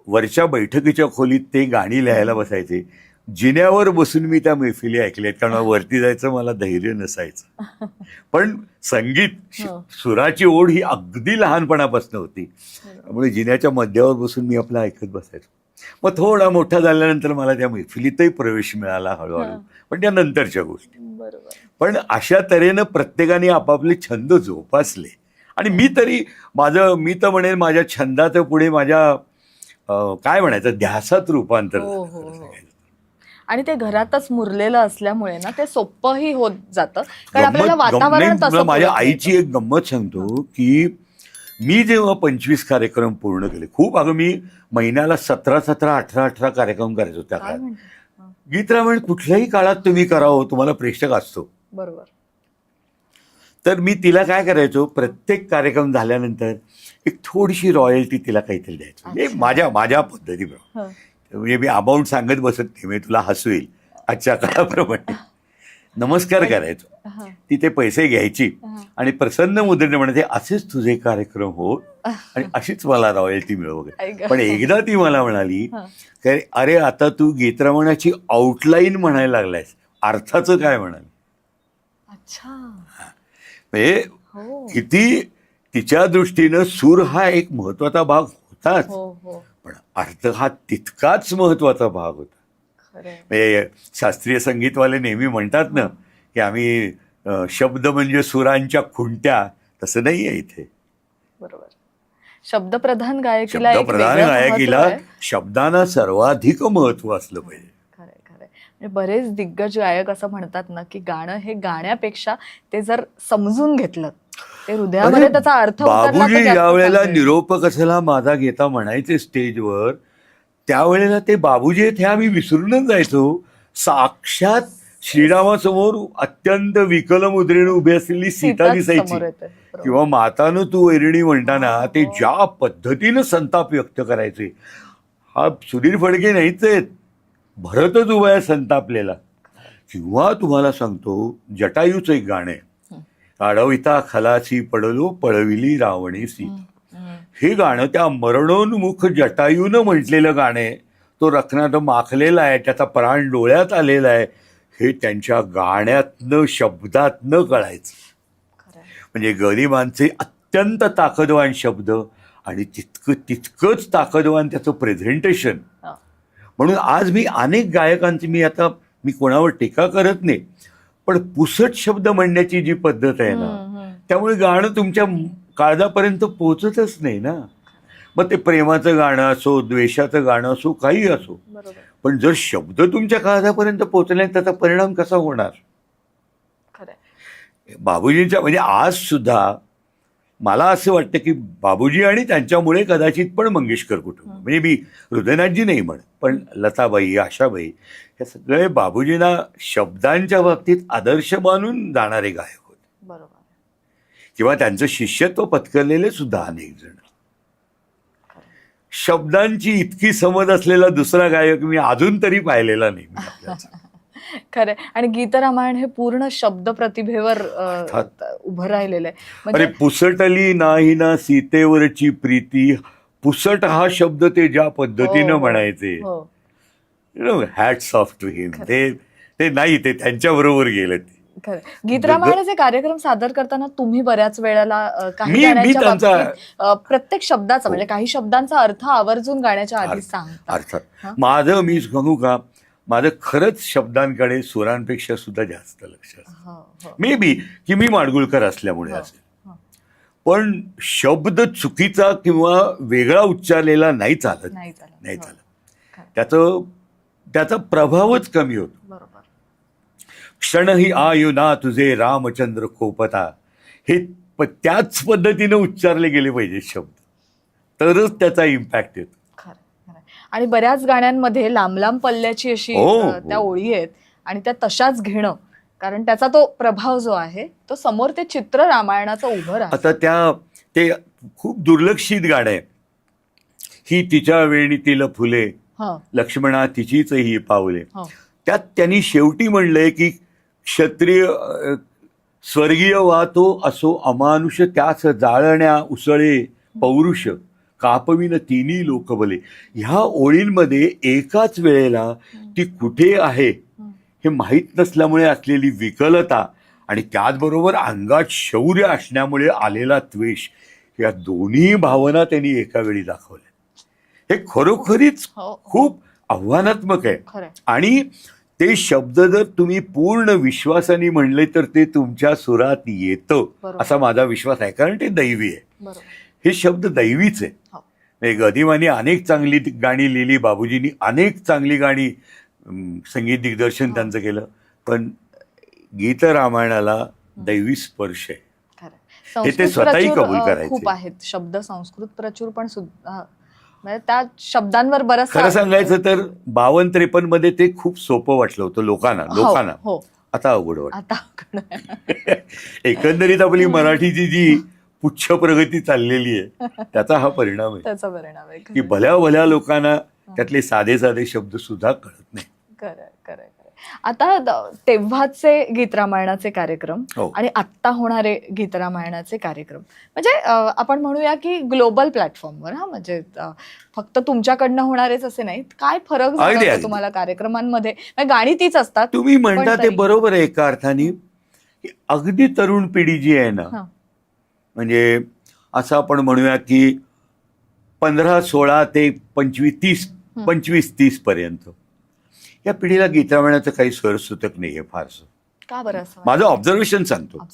वरच्या बैठकीच्या खोलीत ते गाणी लिहायला बसायचे. जिन्यावर बसून मी त्या मैफिली ऐकल्यात, कारण वरती जायचं मला धैर्य नसायचं. पण संगीत, सुराची ओढ ही अगदी लहानपणापासून होती, त्यामुळे जिन्याच्या मध्यावर बसून मी आपलं ऐकत बसायचो. मग थोडा मोठा झाल्यानंतर मला त्या मैफिलीतही प्रवेश मिळाला हळूहळू, पण त्या नंतरच्या गोष्टी. पण अशा तऱ्हेनं प्रत्येकाने आपापले छंद जोपासले. आणि मी तर म्हणेन माझ्या छंदाचं पुढे माझ्या काय म्हणायचं ध्यासात रूपांतर. आणि ते घरातच मुरलेलं असल्यामुळे ना ते सोपंही होत जातं, कारण आपल्याला वातावरण तसं माझ्या पुरत आईची एक गंमत सांगतो की मी जेव्हा 25 कार्यक्रम पूर्ण केले, खूप अगं मी महिन्याला 17 18 कार्यक्रम करायचो त्या काय काळात. म्हणते? गीत रामायण कुठल्याही काळात तुम्ही करावं, तुम्हाला प्रेक्षक असतो. बरोबर. तर मी तिला काय करायचो, प्रत्येक कार्यक्रम झाल्यानंतर एक थोडीशी रॉयल्टी तिला काहीतरी द्यायचो, म्हणजे माझ्या पद्धतीप्रमाणे. म्हणजे मी अमाऊंट सांगत बसत नाही, म्हणजे तुला हसू येईल. आजच्या काळाप्रमाणे नमस्कार करायचो, ती ते पैसे घ्यायची आणि प्रसन्न मुद्रेने म्हणायचे असेच तुझे कार्यक्रम हो आणि अशीच मला रॉयल्टी मिळव वगैरे. पण एकदा ती मला म्हणाली की अरे आता तू गीतरमणाची आउटलाईन म्हणायला लागलायस, अर्थाचं काय म्हणाल. अच्छा. म्हणजे किती तिच्या दृष्टीनं सूर हा एक महत्वाचा भाग होताच, पण अर्थ हा तितकाच महत्वाचा भाग होता. म्हणजे शास्त्रीय संगीतवाले नेहमी म्हणतात ना की आम्ही शब्द म्हणजे सुरांच्या खुंट्या, तसं नाही आहे इथे. बरोबर. शब्दप्रधान गायकीला शब्दांना सर्वाधिक महत्व असलं पाहिजे. म्हणजे बरेच दिग्गज गायक असं म्हणतात ना की गाणं हे गाण्यापेक्षा ते जर समजून घेतलं, ते हृदयामध्ये त्याचा अर्थ उतरला तर बाबूजी जास्त ज्या वेळेला चांगलं. निरोप कसाला माझा घेता म्हणायचे स्टेजवर, त्यावेळेला ते बाबूजी हे आम्ही विसरूनच जायचो. साक्षात श्रीरामासमोर अत्यंत विकल मुद्रेने उभी असलेली सीता दिसायची, समोर येते. किंवा मातानं तू वैरणी म्हणताना ते ज्या पद्धतीनं संताप व्यक्त करायचे, हा सुधीर फडके नाहीच आहेत, भरतच उभा आहे संतापलेला. किंवा तुम्हाला सांगतो जटायूचं एक गाणं आहे, अडविता खलाची पडलो पळविली रावणी सीता. हे गाणं त्या मरणोन्मुख जटायूनं म्हटलेलं गाणं आहे. तो रत्नात माखलेला आहे, त्याचा प्राण डोळ्यात आलेला आहे, हे त्यांच्या गाण्यातनं शब्दातनं कळायचं. म्हणजे गरिबांचे अत्यंत ताकदवान शब्द आणि तितकंच ताकदवान त्याचं प्रेझेंटेशन. म्हणून आज मी अनेक गायकांची, मी कोणावर टीका करत नाही, पण पुसट शब्द म्हणण्याची जी पद्धत आहे ना, त्यामुळे गाणं तुमच्या काळजापर्यंत पोहोचतच नाही ना. मग ते प्रेमाचं गाणं असो, द्वेषाचं गाणं असो, काही असो, पण जर शब्द तुमच्या काळजापर्यंत पोहोचले त्याचा परिणाम कसा होणार. बाबूजींच्या म्हणजे आज सुद्धा मला असं वाटतं की बाबूजी आणि त्यांच्यामुळे कदाचित पण मंगेशकर कुटुंब, म्हणजे मी हृदयनाथजी नाही म्हणत, पण लताबाई, आशाबाई, हे सगळे बाबूजींना शब्दांच्या बाबतीत आदर्श मानून जाणारे गायक होते. बरोबर. किंवा त्यांचं शिष्यत्व पत्करलेले सुद्धा अनेक जण. शब्दांची इतकी समज असलेला दुसरा गायक मी अजून तरी पाहिलेला नाही. खरंय. आणि गीतरामायण हे पूर्ण शब्द प्रतिभेवर उभं राहिलेलं आहे. अरे पुसटली नाही ना सीतेवरची प्रीती, पुसट हा शब्द ते ज्या पद्धतीनं म्हणायचे, हॅट्स ऑफ टू हिम. ते नाही, ते त्यांच्या बरोबर गेलं. खरं. गीतरामायणाचे कार्यक्रम सादर करताना तुम्ही बऱ्याच वेळेला काही प्रत्येक शब्दाचा, म्हणजे काही शब्दांचा अर्थ आवर्जून गाण्याच्या आधी सांगता. अर्थात मी सांगू का, माझं खरंच शब्दांकडे सुरांपेक्षा सुद्धा जास्त लक्ष असतं. मे बी की मी माडगुळकर असल्यामुळे असेल, पण शब्द चुकीचा किंवा वेगळा उच्चारलेला नाही चालत. त्याचा प्रभावच कमी होतो. क्षणही आयुना तुझे रामचंद्र कोपता, हे त्याच पद्धतीनं उच्चारले गेले पाहिजे शब्द, तरच त्याचा इम्पॅक्ट येतो. आणि बऱ्याच गाण्यांमध्ये लांब लांब पल्ल्याची अशी त्या ओळी आहेत आणि त्या तशाच घेणं, कारण त्याचा तो प्रभाव जो आहे तो समोर ते चित्र रामायणाचं उभं राहतं. आता ते खूप दुर्लक्षित गाणं आहे, ही तिच्या वेणीतील फुले लक्ष्मणा तिचीच ही पावले. त्यात त्यांनी शेवटी म्हणलंय की क्षत्रिय स्वर्गीय वातो असो अमानुष, त्याच जाळण्या उसळे पौरुष, कापविन तिन्ही लोकबले. ह्या ओळींमध्ये एकाच वेळेला ती कुठे आहे हे माहीत नसल्यामुळे असलेली विकलता आणि त्याचबरोबर अंगात शौर्य असण्यामुळे आलेला द्वेष, या दोन्ही भावना त्यांनी एका वेळी दाखवल्या. हे खरोखरीच खूप आव्हानात्मक आहे. आणि ते शब्द जर तुम्ही पूर्ण विश्वासाने म्हणले तर ते तुमच्या सुरात येतं असा माझा विश्वास आहे, कारण ते दैवी आहे. हे शब्द दैवीच आहे. गदिमाने अनेक चांगली गाणी लिहिली, बाबूजींनी अनेक चांगली गाणी संगीत दिग्दर्शन त्यांचं केलं. पण गीत रामायणाला दैवी स्पर्श आहे हे ते स्वतःही कबूल करायचे. खूप आहेत शब्द संस्कृत प्रचूर पण सुद्धा म्हणजे त्या शब्दांवर बरंच खरं सांगायचं तर 52-53 मध्ये ते खूप सोपं वाटलं होतं लोकांना. आता अवघड वाटतं. आता एकंदरीत आपली मराठीची जी पुच्छ प्रगती चाललेली आहे त्याचा हा परिणाम आहे. त्याचा परिणाम आहे की भल्या भल्या लोकांना त्यातले साधे साधे शब्द सुद्धा कळत नाही. खरं. आता तेव्हाचे गीत रामायणाचे कार्यक्रम आणि आत्ता होणारे गीत रामायणाचे कार्यक्रम म्हणजे आपण म्हणूया की ग्लोबल प्लॅटफॉर्मवर म्हणजे फक्त तुमच्याकडनं होणारेच असे नाहीत. काय फरक जाणवतो तुम्हाला कार्यक्रमांमध्ये? गाणी तीच असतात तुम्ही म्हणता ते बरोबर आहे एका अर्थाने. अगदी तरुण पिढी जी आहे ना म्हणजे असं आपण म्हणूया की 15-16 ते 25-30 पर्यंत या पिढीला गीत रामायणाचं काही सरसुतक नाहीये फारसं. का बरं असं? माझं ऑब्झर्वेशन सांगतो.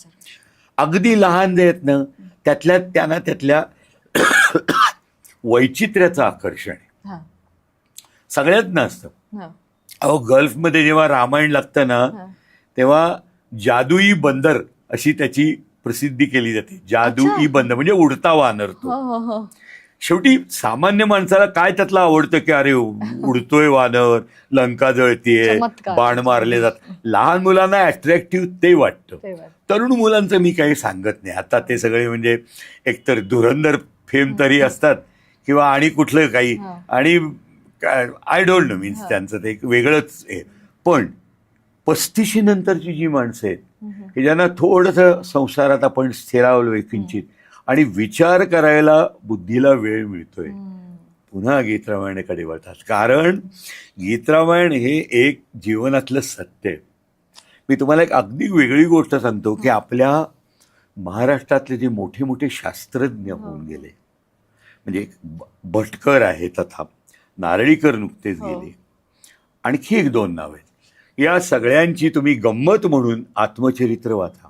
अगदी लहान जे आहेत ना त्यातल्या वैचित्र्याचं आकर्षण आहे सगळ्यात नसतं. अहो गल्फमध्ये जेव्हा रामायण लागतं ना तेव्हा जादुई बंदर अशी त्याची प्रसिद्धी केली जाते. जादुई बंदर म्हणजे उडता वानर तो. शेवटी सामान्य माणसाला काय त्यातलं आवडतं की अरे उडतोय वानर, लंका जळतीये, बाण मारले जात. लहान मुलांना अट्रॅक्टिव्ह ते वाटतं. तरुण मुलांचं मी काही सांगत नाही. आता ते सगळे म्हणजे एकतर धुरंधर फेम तरी असतात किंवा आणि कुठलं काही आणि आय डोंट नो मीन्स त्यांचं ते एक वेगळंच आहे. पण 35 नंतरची जी माणसं आहेत की ज्यांना थोडंसं संसारात आपण स्थिरावलोय किंचित आणि विचार करायला बुद्धीला वेळ मिळतोय पुन्हा गीत रामायणाकडे वळतात. कारण गीत रामायण हे एक जीवनातलं सत्य आहे. मी तुम्हाला एक अगदी वेगळी गोष्ट सांगतो की आपल्या महाराष्ट्रातले जे मोठे मोठे शास्त्रज्ञ होऊन गेले म्हणजे भटकर आहे तथा नारळीकर नुकतेच गेले, आणखी 1-2 नाव आहेत. या सगळ्यांची तुम्ही गंमत म्हणून आत्मचरित्र वाचा.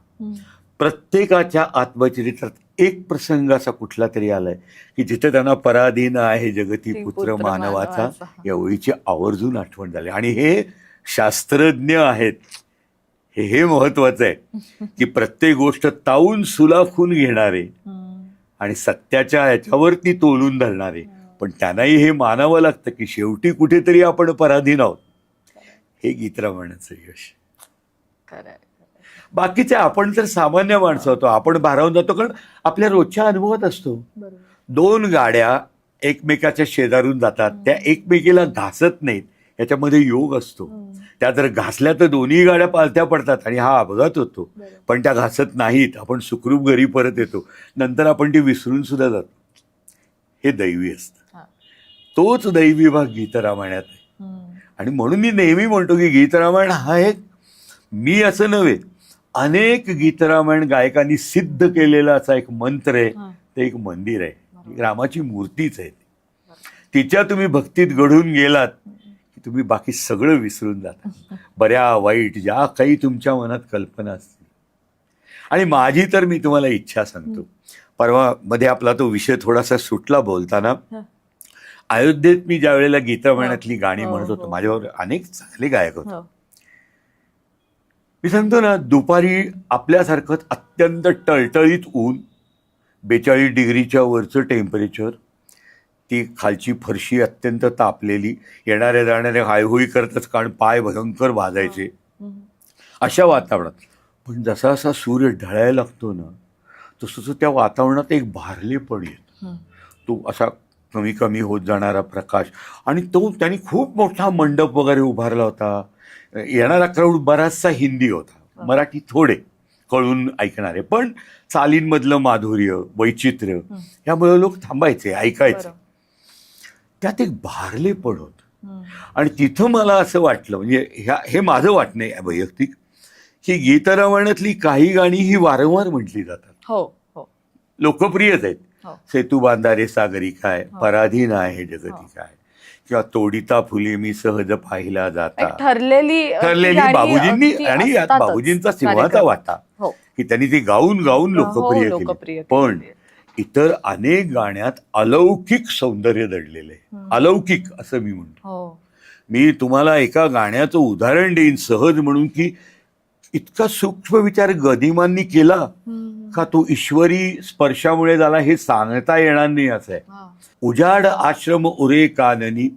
प्रत्येकाच्या आत्मचरित्रात एक प्रसंग असा कुठला तरी आलाय की जिथे त्यांना पराधीन आहे जगती पुत्र मानवाचा या ओळीची आवर्जून आठवण झाली. आणि हे शास्त्रज्ञ आहेत. हे महत्वाचं आहे की प्रत्येक गोष्ट तावून सुलाखून घेणारे आणि सत्याच्या याच्यावरती तोलून धरणारे. पण त्यांनाही हे मानावं लागतं की शेवटी कुठेतरी आपण पराधीन आहोत. हे गीत रामायणाचं यश. बाकीचे आपण तर सामान्य माणसं होतो, आपण भारावून जातो कारण आपल्या रोजच्या अनुभवात असतो. 2 गाड्या एकमेकाच्या शेजारून जातात, त्या एकमेकीला घासत नाहीत, याच्यामध्ये योग असतो. त्या जर घासल्या तर दोन्ही गाड्या पालथ्या पडतात आणि हा अपघात होतो. पण त्या घासत नाहीत, आपण सुखरूप घरी परत येतो. नंतर आपण ती विसरून सुद्धा जातो. हे दैवी असतं. तोच दैवी भाग गीत रामायणात आहे. आणि म्हणून मी नेहमी म्हणतो की गीत रामायण हा एक, मी असं नव्हे, अनेक गीतरामायण गायकांनी सिद्ध केलेला असा एक मंत्र आहे. ते एक मंदिर आहे, रामाची मूर्तीच आहे. तिच्या तुम्ही भक्तीत घडून गेलात की तुम्ही बाकी सगळं विसरून जाता. बऱ्या वाईट ज्या काही तुमच्या मनात कल्पना असतील. आणि माझी तर मी तुम्हाला इच्छा सांगतो, परवा मध्ये आपला तो विषय थोडासा सुटला बोलताना. अयोध्येत मी ज्या वेळेला गीतरामायणातली गाणी म्हणत होतो, माझ्यावर अनेक चांगले गायक होते. मी सांगतो ना, दुपारी आपल्यासारखंच अत्यंत टळटळीत ऊन, 42 डिग्रीच्या वरचं टेम्परेचर, ती खालची फरशी अत्यंत तापलेली, येणाऱ्या जाणाऱ्या हायहोई करतच कारण पाय भयंकर भाजायचे अशा वातावरणात. पण जसा जसा सूर्य ढळायला लागतो ना तसं त्या वातावरणात एक भारलेपण येतं. तो असा कमी कमी होत जाणारा प्रकाश. आणि तो त्यांनी खूप मोठा मंडप वगैरे उभारला होता. येणारा क्राऊड बराचसा हिंदी होता, मराठी थोडे कळून ऐकणारे, पण चालींमधलं माधुर्य, वैचित्र्य यामुळे लोक थांबायचे, ऐकायचे. त्यात एक भारलेपण होतं. आणि तिथं मला असं वाटलं, म्हणजे हे माझं वाटणं आहे वैयक्तिक, की गीतरामायणातली काही गाणी ही वारंवार म्हटली जातात, लोकप्रियच आहेत. सेतू बांधारे सागरी काय, पराधीन आहे जगती काय, किंवा तोडिता फुले मी सहज पाहिला जाता, ठरलेली बाबूजींनी. आणि यात बाबूजींचा सिंहाचा वाटा की त्यांनी ती गाऊन गाऊन लोकप्रिय केली. पण इतर अनेक गाण्यात अलौकिक सौंदर्य दडलेलं आहे. अलौकिक असं मी म्हणतो. मी तुम्हाला एका गाण्याचं उदाहरण देईन सहज म्हणून की इतका सूक्ष्म विचार गदिमांनी केला का तो ईश्वरी स्पर्शामुळे झाला हे सांगता येणार नाही असं आहे. उजाड आश्रम उरे काननी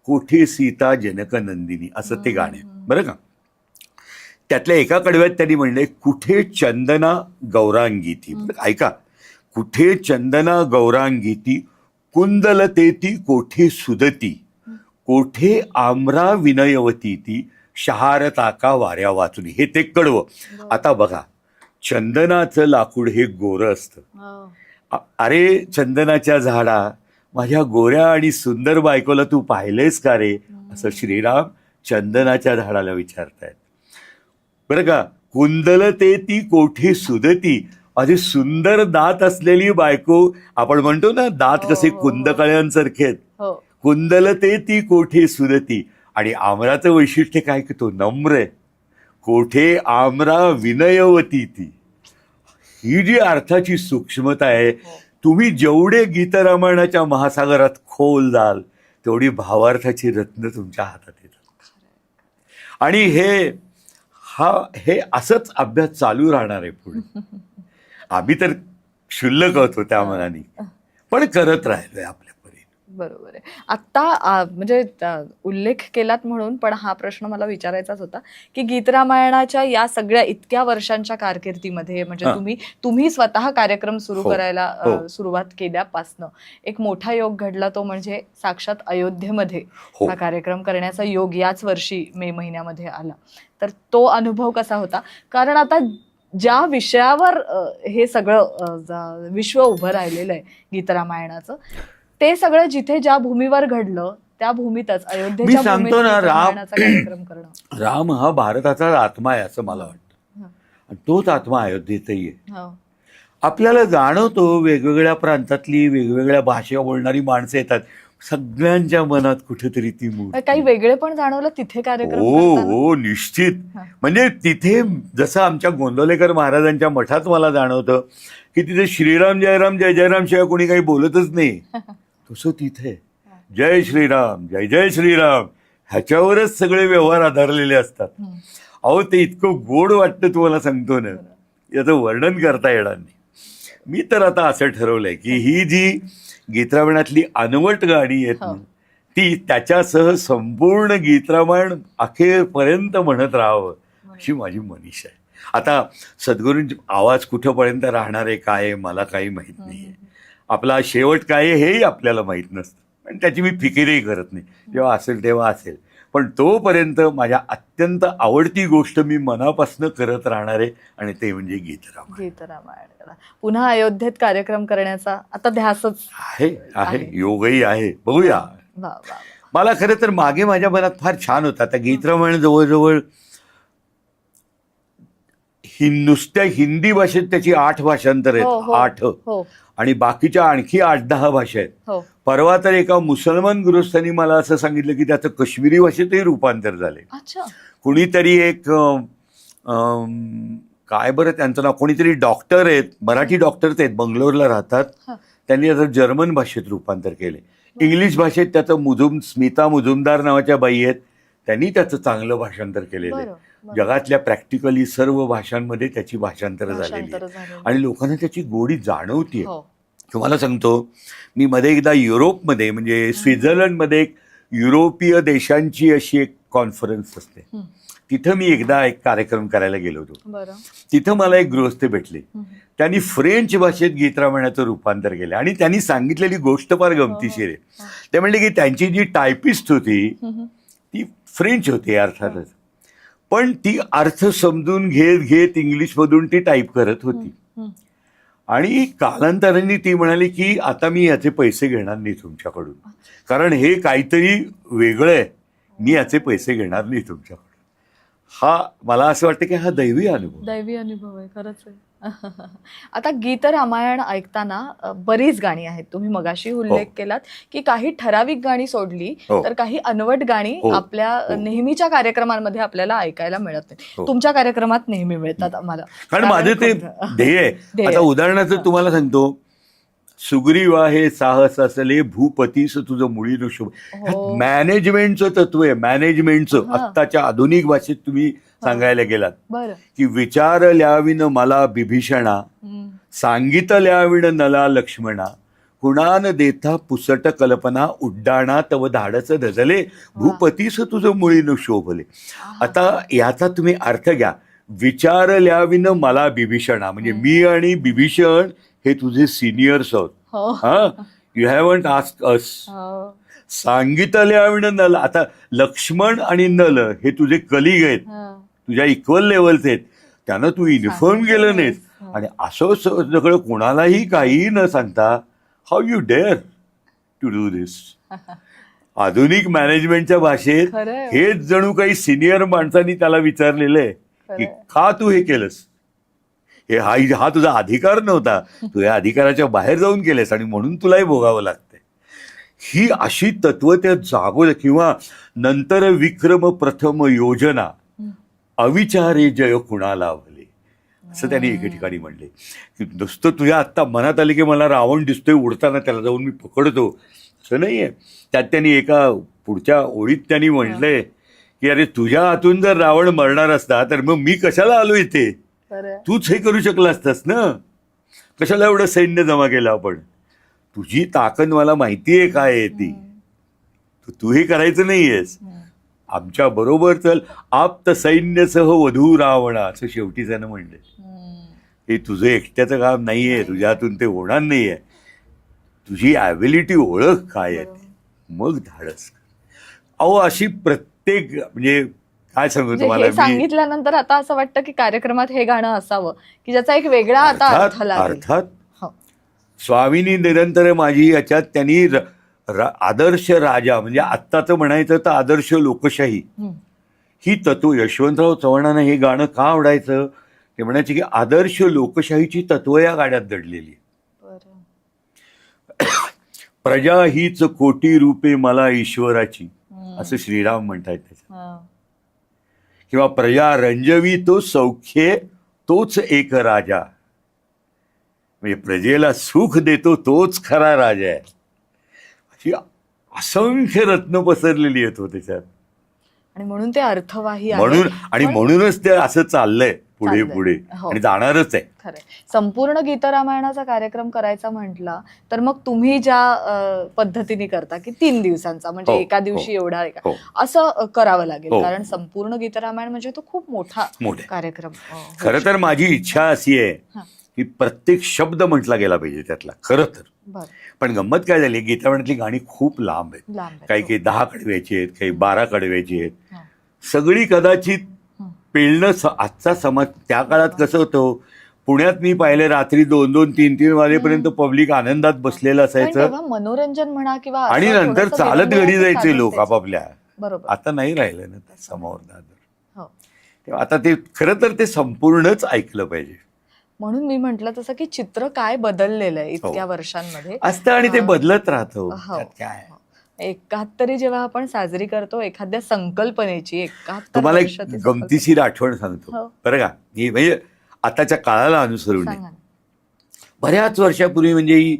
कोठे सीता जनक नंदिनी असं ते गाणे बरं का. त्यातल्या एका कडव्यात त्यांनी म्हणले कुठे चंदना गौरांगीती. ऐका, कुठे चंदना गौरांगीती कुंदलतेती कोठे सुदती कोठे आम्रा विनयवती ती शहारता का वाऱ्या वाचुनी. हे ते कडवं. आता बघा, चंदनाचं लाकूड हे गोरं असतं. अरे चंदनाच्या झाडा माझ्या गोऱ्या आणि सुंदर बायकोला तू पाहिलेस का रे, असं श्रीराम चंदनाच्या झाडाला विचारतायत बरं का. कुंदलते ती कोठे सुदती, माझी सुंदर दात असलेली बायको, आपण म्हणतो ना दात कसे कुंदकळ्यांसारखे आहेत, कुंदलते ती कोठे सुदती. आणि आमराचं वैशिष्ट्य काय की तो नम्र आहे. कोठे आमरा विनयवती ती. ही जी अर्थाची सूक्ष्मता आहे, तुम्ही जेवढे गीतरामायणाच्या महासागरात खोल जाल तेवढी भावार्थाची रत्न तुमच्या हातात येतात. आणि हे असंच अभ्यास चालू राहणार आहे पुढे. आम्ही तर क्षुल्लक होतो त्या मनाने, पण करत राहिलोय आपल्या परीने. बरोबर आहे. आत्ता म्हणजे उल्लेख केलात म्हणून पण हा प्रश्न मला विचारायचाच होता की गीतरामायणाच्या या सगळ्या इतक्या वर्षांच्या कारकिर्दीमध्ये म्हणजे तुम्ही स्वतः कार्यक्रम सुरू करायला सुरुवात केल्यापासनं एक मोठा योग घडला, तो म्हणजे साक्षात अयोध्येमध्ये हा कार्यक्रम करण्याचा योग याच वर्षी मे महिन्यामध्ये आला. तर तो अनुभव कसा होता? कारण आता ज्या विषयावर हे सगळं विश्व उभं राहिलेलं आहे गीतरामायणाचं, ते सगळं जिथे ज्या भूमीवर घडलं त्या भूमीतच अयोध्येच्या सांगतो ना, कार्यक्रम करणं. राम हा भारताचा आत्मा आहे असं मला वाटतं. आणि तोच आत्मा अयोध्येतही आहे. आपल्याला जाणवतो वेगवेगळ्या प्रांतातली वेगवेगळ्या भाषा बोलणारी माणसं येतात, सगळ्यांच्या मनात कुठेतरी ती मूर्ती. काही वेगळे पण जाणवलं तिथे कार्यक्रम? हो निश्चित. म्हणजे तिथे जसं आमच्या गोंदवलेकर महाराजांच्या मठात मला जाणवतं की तिथे श्रीराम जयराम जय जयराम शिवाय कोणी काही बोलतच नाही, तसं तिथे जय श्रीराम जय जय श्रीराम ह्याच्यावरच सगळे व्यवहार आधारलेले असतात. अहो ते इतकं गोड वाटतं तुम्हाला सांगतो ना, याचं वर्णन करता येणार नाही. मी तर आता असं ठरवलंय की ही जी गीतरामायणातली अनवट गाणी आहेत ना, ती त्याच्यासह संपूर्ण गीतरामायण अखेरपर्यंत म्हणत राहावं अशी माझी मनीषा आहे. आता सद्गुरूंची आवाज कुठंपर्यंत राहणार आहे काय आहे मला काही माहीत नाही आहे. आपला शेवट काय आहे हेही आपल्याला माहीत नसतं आणि त्याची मी फिकीरही करत नाही. जेव्हा असेल तेव्हा असेल, पण तोपर्यंत माझ्या अत्यंत आवडती गोष्ट मी मनापासून करत राहणार आहे आणि ते म्हणजे गीतरामायण. पुन्हा अयोध्येत कार्यक्रम करण्याचा आता ध्यासच आहे योगही आहे. बघूया. मला खरं तर मागे माझ्या मनात फार छान होता. आता गीतरामायण जवळजवळ नुसत्या हिंदी भाषेत त्याची 8 भाषांतर आहेत. 8 आणि बाकीच्या आणखी 8-10 भाषा आहेत. परवा तर एका मुसलमान गृहस्थांनी मला असं सांगितलं की त्याचं काश्मीरी भाषेतही रूपांतर झाले. कुणीतरी एक काय बरं त्यांचं नाव, कोणीतरी डॉक्टर आहेत, मराठी डॉक्टरच आहेत, बंगलोरला राहतात. त्यांनी त्याचं जर्मन भाषेत रूपांतर केले. इंग्लिश भाषेत त्याचं स्मिता मुजुमदार नावाच्या बाई आहेत, त्यांनी त्याचं चांगलं भाषांतर केलेलं आहे. जगातल्या प्रॅक्टिकली सर्व भाषांमध्ये त्याची भाषांतर झालेली आहे आणि लोकांना त्याची गोडी जाणवतीये. तुम्हाला सांगतो, मी मध्ये एकदा युरोपमध्ये म्हणजे स्वित्झर्लंडमध्ये एक युरोपीय देशांची अशी एक कॉन्फरन्स असते, तिथं मी एकदा एक कार्यक्रम करायला गेलो होतो. तिथं मला एक गृहस्थ भेटले, त्यांनी फ्रेंच भाषेत गीतरामायणाचं रूपांतर केलं आणि त्यांनी सांगितलेली गोष्ट फार गमतीशीर आहे. ते म्हणले की त्यांची जी टायपिस्ट होती ती फ्रेंच होती अर्थातच, पण ती अर्थ समजून घेत इंग्लिशमधून ती टाईप करत होती. आणि कालांतराने ती म्हणाली की आता मी याचे पैसे घेणार नाही तुमच्याकडून, कारण हे काहीतरी वेगळं आहे, मी याचे पैसे घेणार नाही तुमच्याकडून. हा मला असं वाटतं की हा दैवी अनुभव आहे. खरंच आहे. आता गीतरामायण ऐकताना बरीच गाणी आहेत. तुम्ही मगाशी उल्लेख केलात की काही ठराविक गाणी सोडली तर काही अनवट गाणी आपल्या नेहमीच्या कार्यक्रमांमध्ये आपल्याला ऐकायला मिळत नाही. तुमच्या कार्यक्रमात नेहमी मिळतात आम्हाला, कारण माझं ते ध्येय आहे. आता उदाहरणार्थ तुम्हाला सांगतो, सुग्रीवा हे साहस असले भूपतीस तुझं मुळी नशोभ. हो. मॅनेजमेंटचं तत्व आहे, मॅनेजमेंटचं. हा. आत्ताच्या आधुनिक भाषेत तुम्ही सांगायला गेलात बरं. की विचारल्याविन मला बिभीषणा, हम्म. सांगितल्याविन नला लक्ष्मणा, कुणान देता पुसट कल्पना, उड्डाणा तव धाडस धजले, भूपतीस तुझं मुळीन शोभले. आता याचा तुम्ही अर्थ घ्या. विचारल्याविन मला बिभीषणा म्हणजे मी आणि बिभीषण हे तुझे सिनियर्स आहोत. हो. हा, यू हॅवंट आस्क अस. हो. सांगितल्याविन नल, आता लक्ष्मण आणि नल हे तुझे कलिग आहेत, हा. तुझ्या इक्वल लेवलचे आहेत, त्यांना तू इन्फॉर्म केलं नाहीस. आणि असं सगळं कोणालाही काहीही न सांगता how you dare to do this. आधुनिक मॅनेजमेंटच्या भाषेत खरंय. हेच जणू काही सिनियर माणसांनी त्याला विचारलेलं आहे की खरंय. का तू हे केलंस. हा तुझा अधिकार नव्हता, तू या अधिकाराच्या बाहेर जाऊन केलेस आणि म्हणून तुलाही भोगावं लागतंय. ही अशी तत्व त्या जागो. किंवा नंतर विक्रम प्रथम योजना, अविचारे जय कुणाला आवले, असं त्यांनी एके ठिकाणी म्हणले. की नुसतं तुझ्या आत्ता मनात आले की मला रावण दिसतोय उडताना, त्याला जाऊन मी पकडतो, असं नाहीये. त्यात त्यांनी एका पुढच्या ओळीत त्यांनी म्हणलंय की अरे तुझ्या हातून जर रावण मरणार असता तर मग मी कशाला आलो इथे, खरंय. तूच हे करू शकला असतास ना, कशाला एवढं सैन्य जमा केलं आपण. तुझी ताकद मला माहिती आहे काय आहे ती, तू हे करायचं नाहीयेस. आमच्या बरोबर चल, आप्त सैन्यसह वधू रावणा, असं शेवटी त्यानं म्हणले. हे तुझं एकट्याचं काम नाहीये, तुझ्या हातून ते होणार नाहीये. तुझी ॲबिलिटी ओळख काय आहे ते, मग धाडस. अहो अशी प्रत्येक म्हणजे काय सांगू म्हणजे तुम्हाला हे मी, सांगितल्यानंतर आता असं वाटतं की कार्यक्रमात हे गाणं असावं की ज्याचा एक वेगळा आता अर्थ अर्थात लागेल. अर्थात हो. स्वामिनी निरंतर माझी याच्यात त्यांनी आदर्श राजा म्हणजे आत्ताचं म्हणायचं तर आदर्श लोकशाही हम्म. ही तत्व. यशवंतराव चव्हाणांना हे गाणं का आवडायचं, ते म्हणायचे की आदर्श लोकशाहीची तत्व या गाण्यात दडलेली. बरं. प्रजा हीच कोटी रूपे मला ईश्वराची, असं श्रीराम म्हणतायत त्याच्यात. हा. किंवा प्रजा रंजवी तो सौख्ये तोच एक राजा, म्हणजे प्रजेला सुख देतो तोच खरा राजा आहे. अशी असंख्य रत्न पसरलेली आहेत हो त्याच्यात. आणि म्हणून ते अर्थवाही आहे. म्हणून आणि पण म्हणूनच ते असं चाललंय पुढे चाललंय. पुढे हो. आणि जाणारच आहे. खरंय. संपूर्ण गीतरामायणाचा कार्यक्रम करायचा म्हटला तर मग तुम्ही ज्या पद्धतीने करता की 3 दिवसांचा म्हणजे हो, एका दिवशी हो, एवढा हो. असं करावं लागेल. हो. कारण संपूर्ण गीतरामायण म्हणजे तो खूप मोठा मोठे. कार्यक्रम. खरं तर माझी इच्छा अशी आहे हा. की प्रत्येक शब्द म्हटला गेला पाहिजे त्यातला, खरं तर. बरं. पण गंमत काय झाली, गीतामधली गाणी खूप लांब आहेत. लांब आहे. काही काही 10 कडव्याची आहेत, काही 12 कडव्याची आहेत. हा. सगळी कदाचित हं. पेलणं आजचा समाज. त्या काळात कसं होतं, पुण्यात मी पाहिले रात्री 2-2, 3-3 वाजेपर्यंत पब्लिक आनंदात बसलेलं पण असायचं तेव्हा मनोरंजन म्हणा किंवा आणि असं नंतर थोडंसं चालत घरी विरंगुळ्याचं जायचे साधन लोक त्याचं. आपापल्या. बरोबर. आता नाही राहिलं ना समोर दादर. हो. तेव्हा आता ते खरं तर ते संपूर्णच ऐकलं पाहिजे म्हणून मी म्हंटल तसं की चित्र काय बदललेलं आहे इतक्या वर्षांमध्ये असतं आणि ते बदलत राहतं. हो. त्यात काय 71 जेव्हा आपण साजरी करतो एखाद्या संकल्पनेची 71 तुम्हाला एक वर्षाची संकल्पना. गमतीशीर आठवण सांगतो हो. बरं का. ही म्हणजे आताच्या काळाला अनुसरून आहे. सांगा ना. बऱ्याच वर्षापूर्वी म्हणजे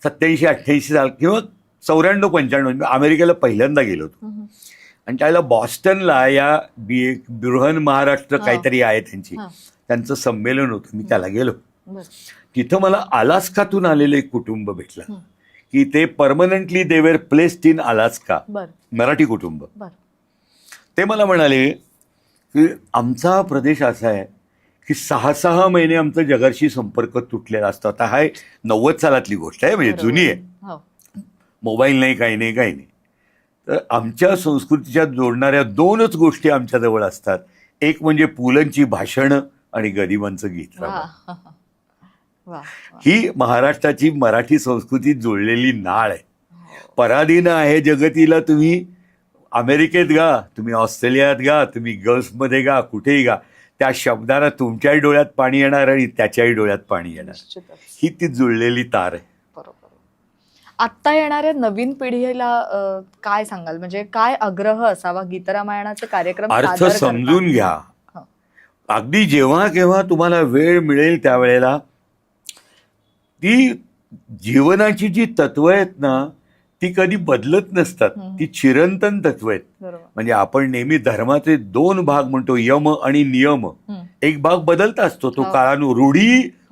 87-88 साल किंवा 94-95 अमेरिकेला पहिल्यांदा गेलो होतो. हम्म. आणि त्याला बॉस्टनला या बृहन महाराष्ट्र हा. काहीतरी आहे त्यांची, हा. त्यांचं संमेलन होतं. मी त्याला गेलो. बरं. तिथं मला अलास्कातून आलेलं एक कुटुंब भेटलं हं. की ते permanently they were placed in Alaska, बरं. मराठी कुटुंब. बरं. ते मला म्हणाले की आमचा प्रदेश असा आहे की 6-6 महिने आमचा जगाशी संपर्क तुटलेला असतो. आता हा 90 सालातली गोष्ट आहे, म्हणजे बरोबर. जुनी आहे. हो. मोबाईल नाही, काही नाही, काही नाही. तर आमच्या संस्कृतीच्या जोडणाऱ्या 2च गोष्टी आमच्याजवळ असतात. एक म्हणजे पुलंची भाषणं आणि गदिमांचं गीत. वा. वा. ही महाराष्ट्राची मराठी संस्कृती जोडलेली नाळ आहे. पराधीन आहे जगतीला, तुम्ही अमेरिकेत गा, तुम्ही ऑस्ट्रेलियात गा, तुम्ही गल्फमध्ये गा, कुठेही गा, त्या शब्दाला तुमच्याही डोळ्यात पाणी येणार आणि त्याच्याही डोळ्यात पाणी येणार. निश्चितच. ही ती जुळलेली तार आहे. बरोबर. आत्ता येणाऱ्या नवीन पिढीला काय सांगाल, म्हणजे काय आग्रह असावा गीतरामायणाचे कार्यक्रम अर्थ सादर करताना? समजून घ्या. हो. अगदी जेव्हा केव्हा तुम्हाला वेळ मिळेल त्यावेळेला ती जीवनाची जी तत्व आहेत ना ती कधी बदलत नसतात, ती चिरंतन तत्व आहेत. बरोबर. म्हणजे आपण नेहमी धर्माचे 2 भाग म्हणतो, यम आणि नियम. एक भाग बदलत असतो तो हो. काळानु.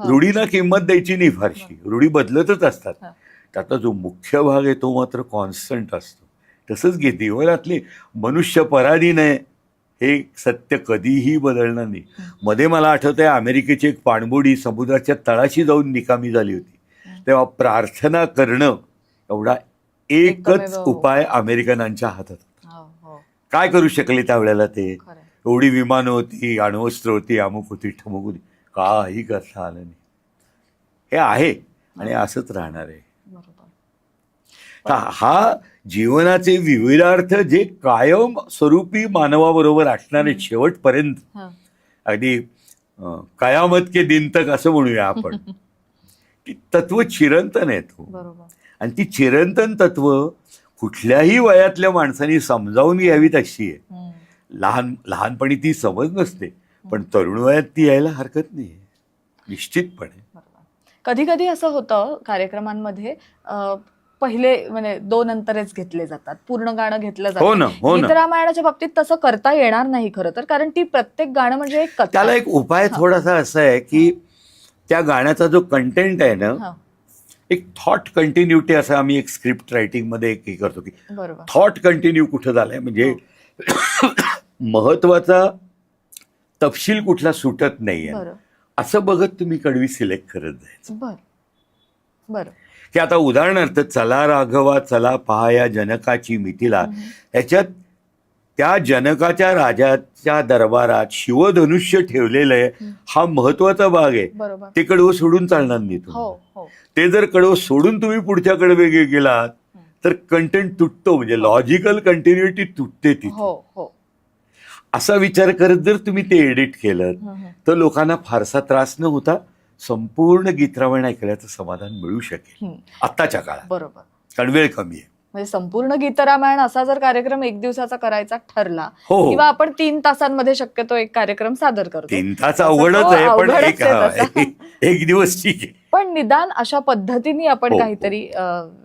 रूढीना किंमत द्यायची नाही फारशी, रूढी बदलतच असतात. त्याचा जो मुख्य भाग आहे तो मात्र कॉन्स्टंट असतो. तसंच जीवनातले मनुष्य पराधीन आहे हे सत्य कधीही बदलणार नाही. मध्ये मला आठवतंय अमेरिकेची एक पाणबुडी समुद्राच्या तळाशी जाऊन निकामी झाली होती. तेव्हा प्रार्थना करणं एवढा एकच उपाय अमेरिकनांच्या हातात होता. काय करू शकले त्यावेळेला ते? एवढी विमानं होती, अण्वस्त्र होती, अमुक होती, ठमुक होती, काही करता आलं नाही. हे आहे आणि असंच राहणार आहे. हा जीवनाचे विविधार्थ जे कायम स्वरूपी मानवाबरोबर असणार आहेत शेवटपर्यंत, अगदी कयामत के दिन तक असं म्हणूया आपण. ती तत्व चिरंतन आहेत. आणि ती चिरंतन तत्व कुठल्याही वयातल्या माणसांनी समजावून घ्यावीत अशी आहे. लहानपणी ती समज नसते, पण तरुण वयात ती यायला हरकत नाही निश्चितपणे. कधी कधी असं होतं कार्यक्रमांमध्ये पहिले म्हणजे 2 अंतरेच घेतले जातात, पूर्ण गाणं घेतलं जातं. गीत रामायणाच्या बाबतीत तसं करता येणार नाही खरं तर, कारण ती प्रत्येक गाणं म्हणजे एक कथा. त्याला एक उपाय थोडासा असा आहे की त्या गाण्याचा जो कंटेंट आहे ना, एक थॉट कंटिन्युटी असं आम्ही एक स्क्रिप्ट रायटिंग मध्ये एक हे करतो की थॉट कंटिन्यू कुठं झालंय, म्हणजे महत्वाचा तपशील कुठला सुटत नाहीये असं बघत तुम्ही कडवी सिलेक्ट करत जायचं. बरं. की आता उदाहरणार्थ चला राघवा चला पहा या जनकाची मिथिला, ह्याच्यात त्या जनकाच्या राजाच्या दरबारात शिवधनुष्य ठेवलेलं आहे, हा महत्वाचा भाग आहे. ते कडवं सोडून चालणार नाही तुम्ही. ते जर कडवं सोडून तुम्ही पुढच्या कडवे गेलात तर कंटेंट तुटतो, म्हणजे लॉजिकल कंटिन्युटी तुटते तिथे. असा विचार करत जर तुम्ही ते एडिट केलं तर लोकांना फारसा त्रास न होता संपूर्ण गीत रामायण ऐकण्याचं समाधान मिळू शकेल आत्ताच्या काळात. बरोबर. कारण वेळ कमी आहे. म्हणजे संपूर्ण गीत रामायण असा जर कार्यक्रम 1 दिवसाचा करायचा ठरला किंवा आपण 3 तासांमध्ये शक्यतो एक कार्यक्रम सादर करतो. 3 तास अवघडच आहे, पण एक दिवस ठीक आहे. पण निदान अशा पद्धतीने आपण काहीतरी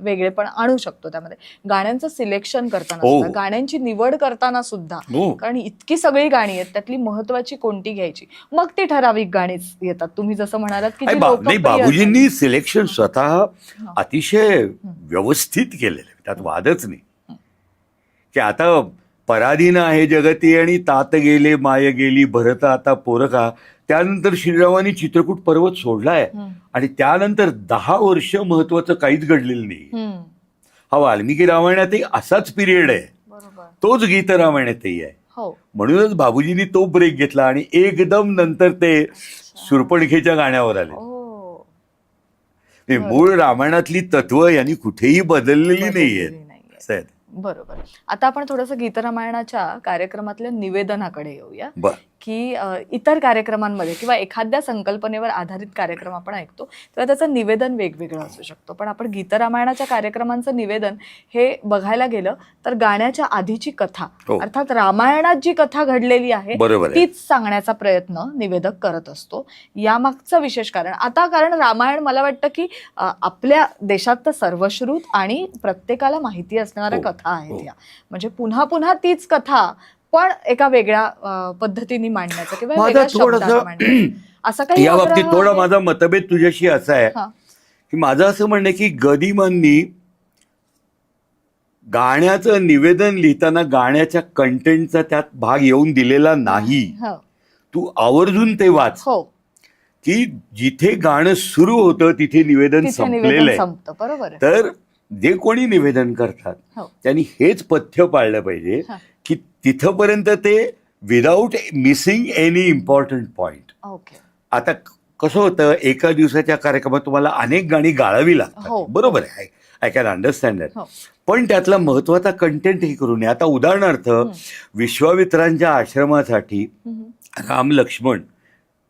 वेगळेपण आणू शकतो त्यामध्ये. गाण्यांचं सिलेक्शन करताना सुद्धा, गाण्यांची निवड करताना सुद्धा, कारण इतकी सगळी गाणी आहेत त्यातली महत्वाची कोणती घ्यायची, मग ती ठराविक गाणीच येतात. तुम्ही जसं म्हणालात की नाही, बाबूजींनी सिलेक्शन स्वतः अतिशय व्यवस्थित केलेलं, त्यात वादच नाही. की आता पराधीन आहे जगती आणि तात गेले माय गेली भरत आता पोरका, त्यानंतर श्रीरामांनी चित्रकूट पर्वत सोडलाय आणि त्यानंतर 10 वर्ष महत्वाचं काहीच घडलेलं नाही. हा वाल्मिकी रामायणातही असाच पिरियड आहे, तोच गीत रामायणातही आहे. म्हणूनच बाबूजींनी तो ब्रेक घेतला आणि एकदम नंतर ते शूर्पणखेच्या गाण्यावर आले. मूळ रामायणातली तत्व यांनी कुठेही बदललेली नाहीये. बरोबर. आता आपण थोडंसं गीत रामायणाच्या कार्यक्रमातल्या निवेदनाकडे येऊया. की इतर कार्यक्रमांमध्ये किंवा एखाद्या संकल्पनेवर आधारित कार्यक्रम आपण ऐकतो तेव्हा त्याचं निवेदन वेगवेगळं असू शकतो, पण आपण गीत रामायणाच्या कार्यक्रमांचं निवेदन हे बघायला गेलं तर गाण्याच्या आधीची कथा, अर्थात रामायणात जी कथा घडलेली आहे तीच सांगण्याचा प्रयत्न निवेदक करत असतो. यामागचं विशेष कारण, आता कारण रामायण मला वाटतं की आपल्या देशात तर सर्वश्रुत आणि प्रत्येकाला माहिती असणाऱ्या कथा आहेत या, म्हणजे पुन्हा पुन्हा तीच कथा पण एका वेगळ्या पद्धतीने मांडण्याचं किंवा वेगळ्या शब्दात मांडण्याचं, असं काही या बाबतीत थोडा माझा मतभेद तुझ्याशी असा आहे की माझं असं म्हणणं की गदिमांनी गाण्याचं निवेदन लिहिताना गाण्याच्या कंटेंटचा त्यात भाग येऊन दिलेला नाही. तू आवर्जून ते वाच की जिथे गाणं सुरू होतं तिथे निवेदन संपलेलं आहे. बरोबर. तर जे कोणी निवेदन करतात त्यांनी हेच पथ्य पाळलं पाहिजे की तिथपर्यंत ते without missing any important point. आता कसं होतं, एका दिवसाच्या कार्यक्रमात तुम्हाला अनेक गाणी गाळावी लागतात, बरोबर आहे, आय कॅन अंडरस्टँड दॅट, पण त्यातला महत्वाचा कंटेंट हे करू नये. आता उदाहरणार्थ विश्वामित्रांच्या आश्रमासाठी राम लक्ष्मण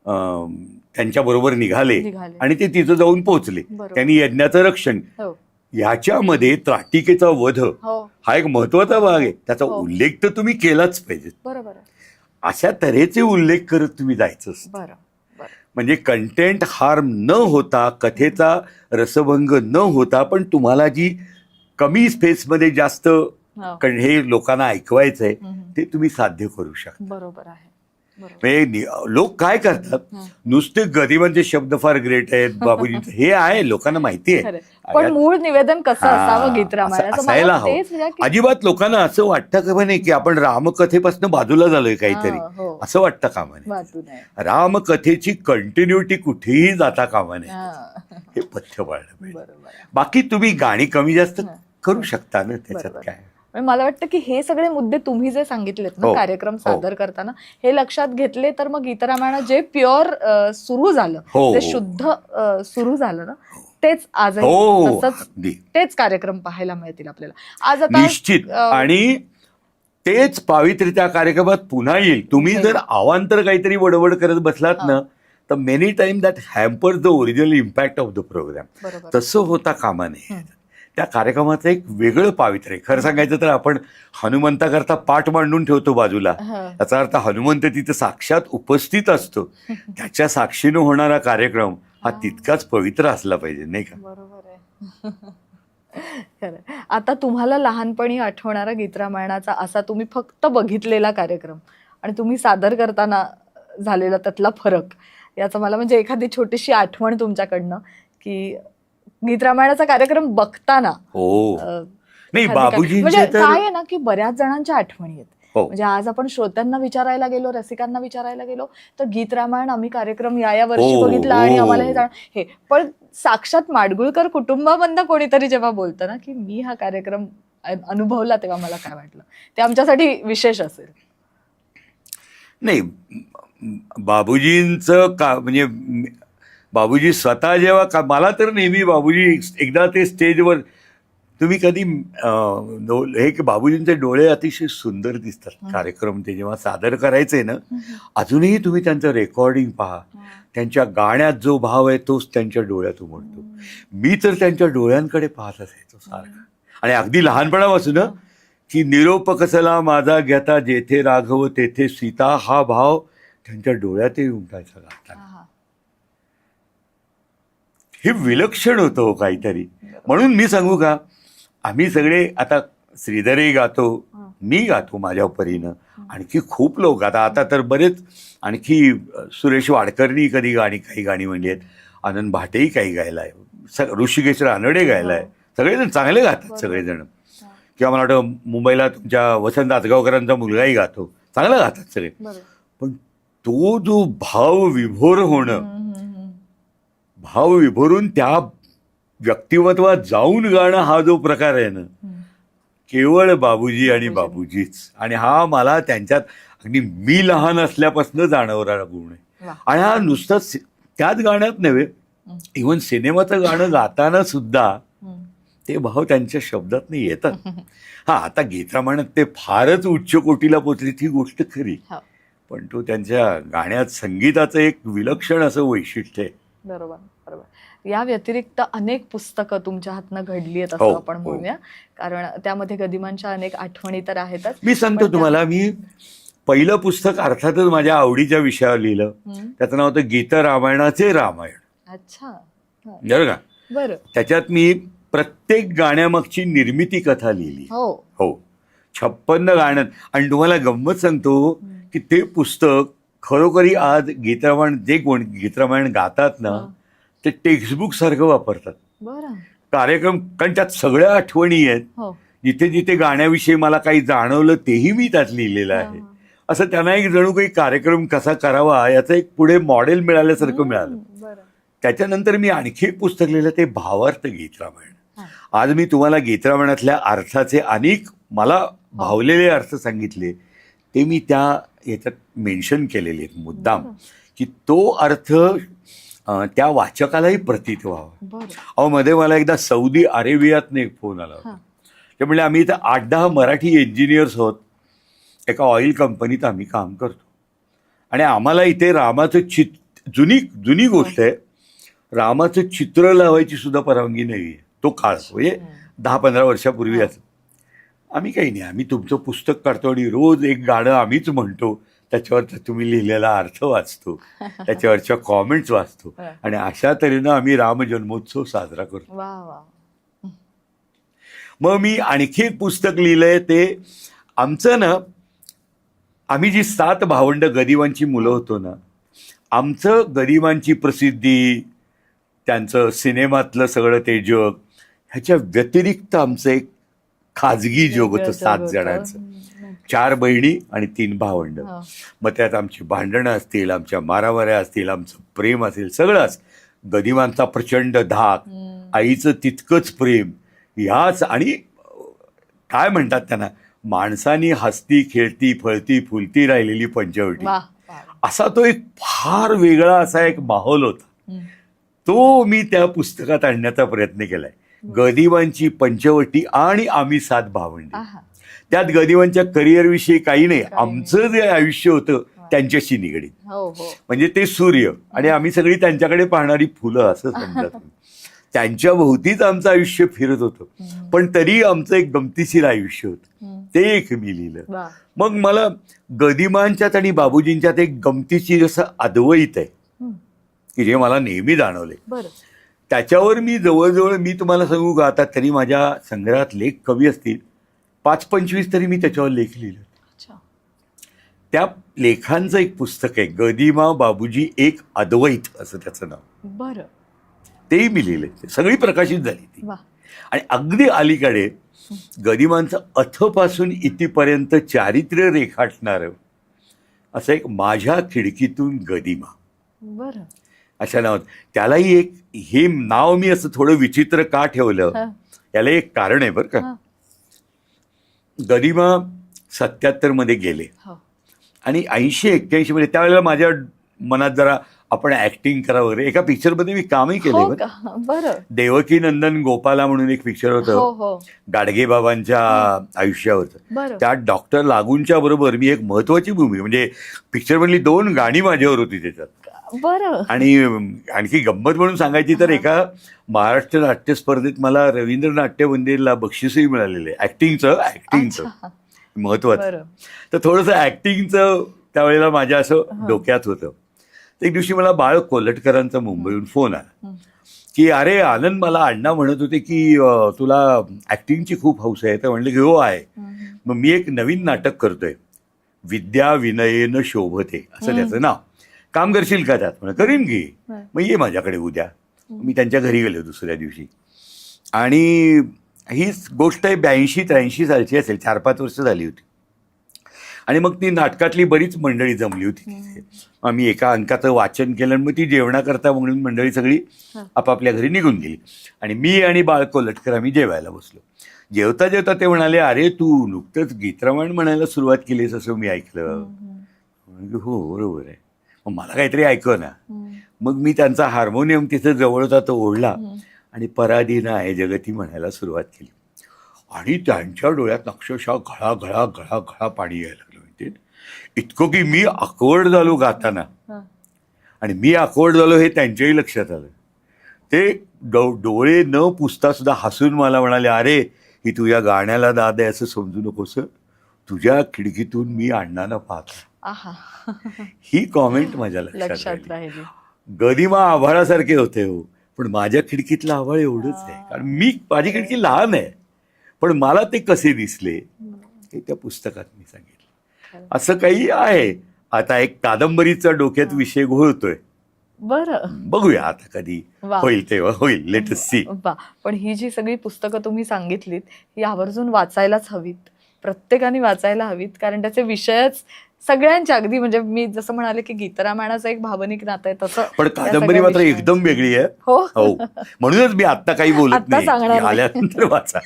त्यांच्याबरोबर निघाले आणि ते तिथं जाऊन पोहोचले, त्यांनी यज्ञाचं रक्षण. ह्याच्यामध्ये त्राटिकेचा वध हा एक महत्वाचा भाग आहे, त्याचा उल्लेख तर तुम्ही केलाच पाहिजे. अशा तऱ्हेचे उल्लेख करत तुम्ही जायचं. म्हणजे कंटेंट हार्म न होता, कथेचा रसभंग न होता, पण तुम्हाला जी कमी स्पेसमध्ये जास्त हे लोकांना ऐकवायचंय ते तुम्ही साध्य करू शकता. बरोबर आहे. म्हणजे लोक काय करतात, नुसते गरिबांचे शब्द फार ग्रेट आहेत बाबूजींचे, हे आहे लोकांना माहिती आहे, पण मूळ निवेदन कसं असावं गीत रामायणाचं असायला हवं. अजिबात लोकांना असं वाटतं का नाही की आपण रामकथेपासून बाजूला झालोय काहीतरी, असं वाटतं कामा नये. रामकथेची कंटिन्युटी कुठेही जाता कामा नये, हे पथ्य पाळलं पाहिजे. बाकी तुम्ही गाणी कमी जास्त करू शकता ना, त्याच्यात काय. मला वाटतं की हे सगळे मुद्दे तुम्ही जे सांगितलेत ना कार्यक्रम सादर करताना, हे लक्षात घेतले तर मग गीत रामायण जे प्युअर सुरू झालं, ते शुद्ध सुरू झालं ना, तेच आजही तेच कार्यक्रम पाहायला मिळतील आपल्याला आज आता निश्चित. आणि तेच पावित्र्य त्या कार्यक्रमात पुन्हा येईल. तुम्ही जर अवांतर काहीतरी वडवड करत बसलात ना, तर many time that hamper the original impact of the program. तसं होता कामा नये. त्या कार्यक्रमाचं एक वेगळं पावित्र्य आहे. खरं सांगायचं तर आपण हनुमंताकरता पाठ मांडून ठेवतो बाजूला, याचा अर्थ हनुमंत तिथं साक्षात उपस्थित असतो. त्याच्या साक्षीनं होणारा कार्यक्रम हा तितकाच पवित्र असला पाहिजे, नाही का. बरोबर आहे. खरं. आता तुम्हाला लहानपणी आठवणारा गीत रामायणाचा असा तुम्ही फक्त बघितलेला कार्यक्रम आणि तुम्ही सादर करताना झालेला त्यातला फरक, याचा मला म्हणजे एखादी छोटीशी आठवण तुमच्याकडनं की गीत रामायणाचा कार्यक्रम बघताना. नाही बाबूजी म्हणजे काय आहे ना की बऱ्याच जणांच्या आठवणी आहेत. म्हणजे आज आपण श्रोत्यांना विचारायला गेलो, रसिकांना विचारायला गेलो तर गीत रामायण आम्ही कार्यक्रम या वर्षी बघितला आणि आम्हाला हे पण साक्षात माडगुळकर कुटुंबामधनं कोणीतरी जेव्हा बोलतं ना की मी हा कार्यक्रम अनुभवला, तेव्हा मला काय वाटलं, ते आमच्यासाठी विशेष असेल. नाही बाबूजींचं का म्हणजे बाबूजी स्वतः जेव्हा मला तर नेहमी बाबूजी एकदा ते स्टेजवर तुम्ही कधी हे की बाबूजींचे डोळे अतिशय सुंदर दिसतात. कार्यक्रम ते जेव्हा सादर करायचे ना, अजूनही तुम्ही त्यांचं रेकॉर्डिंग पहा, त्यांच्या गाण्यात जो भाव आहे तोच त्यांच्या डोळ्यात उमटतो. मी तर त्यांच्या डोळ्यांकडे पाहत असायचो सारखं. आणि अगदी लहानपणापासून की निरोप कसला माझा घेता जेथे राघव तेथे सीता, हा भाव त्यांच्या डोळ्यातही उमटायचा गाताना. हे विलक्षण होतं हो काहीतरी. म्हणून मी सांगू का, आम्ही सगळे आता श्रीधरही गातो, मी गातो माझ्या परीनं, आणखी खूप लोक आता तर बरेच, आणखी सुरेश वाडकरनी काही गाणी म्हणली आहेत, आनंद भाटेही काही गायला आहे, ऋषिकेश रानडे गायला आहे, सगळेजण चांगले गातात सगळेजण. किंवा मला वाटतं मुंबईला तुमच्या वसंत आजगावकरांचा मुलगाही गातो, चांगलं गातात सगळे. पण तो जो भाव विभोर होणं, भाव विभोरून त्या व्यक्तिमत्वात जाऊन गाणं, हा जो प्रकार आहे ना, केवळ बाबूजी आणि बाबूजीच. आणि हा मला त्यांच्यात अगदी मी लहान असल्यापासून जाणवणारा गुण आहे. आणि हा नुसतंच त्याच गाण्यात नव्हे, इव्हन सिनेमाचं गाणं गाताना सुद्धा ते भाव त्यांच्या शब्दात नाही येतात. आता गीत रामायणात ते फारच उच्च कोटीला पोचली ती गोष्ट खरी, पण तो त्यांच्या गाण्यात संगीताचं एक विलक्षण असं वैशिष्ट्य आहे. बरोबर बरोबर. या व्यतिरिक्त अनेक पुस्तकं तुमच्या हातनं घडली आहेत असं आपण म्हणूया, कारण त्यामध्ये गदिमांच्या अनेक आठवणी तर आहेतच. मी सांगतो तुम्हाला, मी पहिलं पुस्तक अर्थातच माझ्या आवडीच्या विषयावर लिहिलं, त्याचं नाव होतं गीत रामायणाचे रामायण. अच्छा, बरं का. बरं. त्याच्यात मी प्रत्येक गाण्यामागची निर्मिती कथा लिहिली. हो 56 गाण्यात. आणि तुम्हाला गंमत सांगतो की ते पुस्तक खरोखरी आज गीत रामायण गातात ना, ते टेक्स्टबुक सारखं वापरतात. कार्यक्रम, कारण त्यात सगळ्या आठवणी आहेत. जिथे जिथे गाण्याविषयी मला काही जाणवलं तेही मी त्यात लिहिलेलं आहे. असं त्यांना एक जणू काही कार्यक्रम कसा करावा याचं एक पुढे मॉडेल मिळाल्यासारखं मिळालं. त्याच्यानंतर मी आणखी एक पुस्तक लिहिलं, ते भावार्थ गीत रामायण. आज मी तुम्हाला गीत रामायणातल्या अर्थाचे अनेक मला भावलेले अर्थ सांगितले, ते मी त्या याच्यात मेन्शन केलेले आहेत मुद्दाम, की तो अर्थ त्या वाचकालाही प्रतीत व्हावा. मध्ये मला एकदा सौदी अरेबियातनं एक फोन आला होता. ते म्हणजे आम्ही इथं 8-10 मराठी इंजिनियर्स आहोत, एका ऑइल कंपनीत आम्ही काम करतो, आणि आम्हाला इथे रामाचं जुनी गोष्ट आहे, रामाचं चित्र लावायची सुद्धा परवानगी नाही आहे. तो काळ म्हणजे 10-15 वर्षापूर्वी असं. आम्ही काही नाही, आम्ही तुमचं पुस्तक काढतो आणि रोज एक गाणं आम्हीच म्हणतो, त्याच्यावरचा तुम्ही लिहिलेला अर्थ वाचतो, त्याच्यावरच्या कॉमेंट्स वाचतो, आणि अशा तऱ्हेनं आम्ही रामजन्मोत्सव साजरा करतो. वा वा. मग मी आणखी एक पुस्तक लिहिलंय, ते आमचं ना, आम्ही जी 7 भावंड गरिबांची मुलं होतो ना, आमचं गरिबांची प्रसिद्धी, त्यांचं सिनेमातलं सगळं ते जग, ह्याच्या व्यतिरिक्त आमचं एक खाजगी जग होतं 7 जणांचं. 4 बहिणी आणि 3 भावंड. मग त्यात आमची भांडणं असतील, आमच्या मारामाऱ्या असतील, आमचं प्रेम असेल, सगळंच. गरिबांचा प्रचंड धाक, आईचं तितकंच प्रेम, ह्याच, आणि काय म्हणतात त्यांना, माणसानी हसती खेळती फळती फुलती राहिलेली पंचवटी, असा तो एक फार वेगळा असा एक माहोल होता. तो मी त्या पुस्तकात आणण्याचा प्रयत्न केलाय. गरिबांची पंचवटी आणि आम्ही 7 भावंडी. त्यात गरिबांच्या करिअरविषयी काही नाही, आमचं जे आयुष्य होतं त्यांच्याशी निगडीत. म्हणजे ते सूर्य आणि आम्ही सगळी त्यांच्याकडे पाहणारी फुलं असं समजत. त्यांच्या भोवतीच आमचं आयुष्य फिरत होतं, पण तरी आमचं एक गमतीशीर आयुष्य होतं. ते एक मी लिहिलं. मग मला गरिबांच्यात आणि बाबूजींच्यात एक गमतीशीर असं अद्वैत आहे की जे मला नेहमी जाणवलंय. त्याच्यावर मी जवळजवळ, मी तुम्हाला सांगू का, आता तरी माझ्या संग्रहात लेख कवी असतील 5-25 तरी मी त्याच्यावर लेख लिहिले. त्या लेखांचं एक पुस्तक आहे, गदिमा बाबूजी एक अद्वैत असं त्याचं नाव. बरं. तेही मी लिहिलंय, सगळी प्रकाशित झाली ती. आणि अगदी अलीकडे गदिमांचं अथपासून इतिपर्यंत चारित्र्य रेखाटणारं असं एक माझ्या खिडकीतून गदिमा, बरं, अशा नावात. त्यालाही एक, हे नाव मी असं थोडं विचित्र का ठेवलं, याला एक कारण आहे बरं का. गदिमा 77 मध्ये गेले आणि 80-81 मध्ये, त्यावेळेला माझ्या मनात जरा आपण ऍक्टिंग करा वगैरे. एका पिक्चरमध्ये मी कामही केले. बरं. देवकी नंदन गोपाला म्हणून एक पिक्चर होतं गाडगे बाबांच्या आयुष्यावरचं. त्यात डॉक्टर लागूंच्या बरोबर मी एक महत्वाची भूमिका, म्हणजे पिक्चरमधली 2 गाणी माझ्यावर होती त्याच्यात. बरं. आणि आणखी गंमत म्हणून सांगायची तर, एका महाराष्ट्र नाट्य स्पर्धेत मला रवींद्र नाट्य मंदिरला बक्षीसही मिळालेलं आहे ऍक्टिंगचं महत्वाचं. तर थोडंसं ऍक्टिंगचं त्यावेळेला माझ्या असं डोक्यात होतं. एक दिवशी मला बाळ कोलटकरांचा मुंबईहून फोन आला की, अरे आनंद, मला अण्णा म्हणत होते की तुला ऍक्टिंगची खूप हौस आहे. तर म्हणलं की हो आहे. मग मी एक नवीन नाटक करतोय, विद्या विनयेन शोभते असं त्याचं नाव, काम करशील का त्यात? म्हणलं करीन की. मग ये माझ्याकडे उद्या. मी त्यांच्या घरी गेलो दुसऱ्या दिवशी. आणि ही गोष्ट 82-83 सालची असेल, 4-5 वर्ष झाली होती. आणि मग ती नाटकातली बरीच मंडळी जमली होती तिथे. आम्ही एका अंकाचं वाचन केलं आणि मग ती जेवणाकरता म्हणून मंडळी सगळी आपापल्या घरी निघून गेली. आणि मी आणि बाळ कोलटकर आम्ही जेवायला बसलो. जेवता जेवता ते म्हणाले, अरे तू नुकतंच गीतरामायण म्हणायला सुरुवात केलीस असं मी ऐकलं. हो बरोबर आहे. मग मला काहीतरी ऐकव ना. मग मी त्यांचा हार्मोनियम तिथे जवळ होता तो ओढला आणि पराधीना आहे जगती म्हणायला सुरुवात केली. आणि त्यांच्या डोळ्यात अक्षरशः घळा घळा घळा घळा पाणी यायला लागलं. इतकं की मी ऑकवर्ड झालो गाताना. आणि मी ऑकवर्ड झालो हे त्यांच्याही लक्षात आलं. ते डोळे न पुसता सुद्धा हसून मला म्हणाले, अरे ही तुझ्या गाण्याला दाद आहे असं समजू नकोस, तुझ्या खिडकीतून मी अण्णांना पाहतो. ही कॉमेंट माझ्या लक्षात राहिली. गदिमा आभाळासारखे होते हो, पण माझ्या खिडकीतलं आभाळ एवढंच आहे. कारण माझी खिडकी लहान आहे, पण मला ते कसे दिसले हे त्या पुस्तकात मी सांगितलं. असं काही आहे. आता एक कादंबरीचा डोक्यात विषय घोळतोय. बरं, बघूया आता कधी होईल तेव्हा होईल. Let us see. पण ही जी सगळी पुस्तकं तुम्ही सांगितलीत ही आवर्जून वाचायलाच हवीत, प्रत्येकाने वाचायला हवीत. कारण त्याचे विषयच सगळ्यांच्या, अगदी म्हणजे मी जसं म्हणाले की गीतरामायणाचं एक भावनिक नातं आहे तसं. पण कादंबरी मात्र एकदम वेगळी आहे. हो, म्हणूनच मी आता काही बोलत नाही, आल्यानंतर वाचा.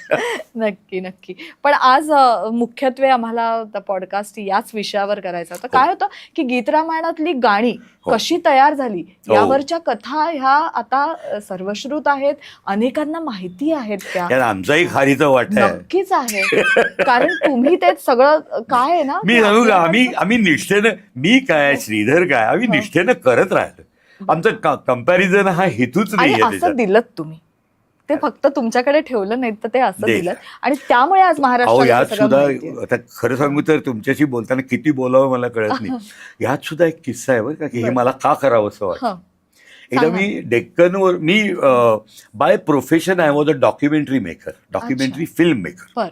नक्की नक्की. पण आज मुख्यत्वे आम्हाला पॉडकास्ट याच विषयावर करायचा होता. काय होतं की गीतरामायणातली गाणी कशी तयार झाली यावरच्या कथा ह्या आता सर्वश्रुत आहेत, अनेकांना माहिती आहेत. त्या आमचाही खारीचा वाटा नक्कीच आहे. कारण तुम्ही ते सगळं काय आहे ना, मी सांगू का, आम्ही निष्ठेनं, मी काय श्रीधर काय, आम्ही निष्ठेनं करत राहिलो. आमचं कंपॅरिझन हा हेतूच नाही असं दिलत तुम्ही. ते फक्त तुमच्याकडे ठेवलं नाही तर ते असं दे. दिलं आणि त्यामुळे आज अहो महाराष्ट्राला यात हे सगळं सुद्धा माहितीये. आता खरं सांगू तर तुमच्याशी बोलताना किती बोलावं मला कळत नाही. यात सुद्धा एक किस्सा आहे बरं का, की हे बरं. मला का करावं असं वाटतं. हं, एकदा सांगा. मी डेक्कनवर मी by profession I was a documentary maker, documentary film maker. बरं.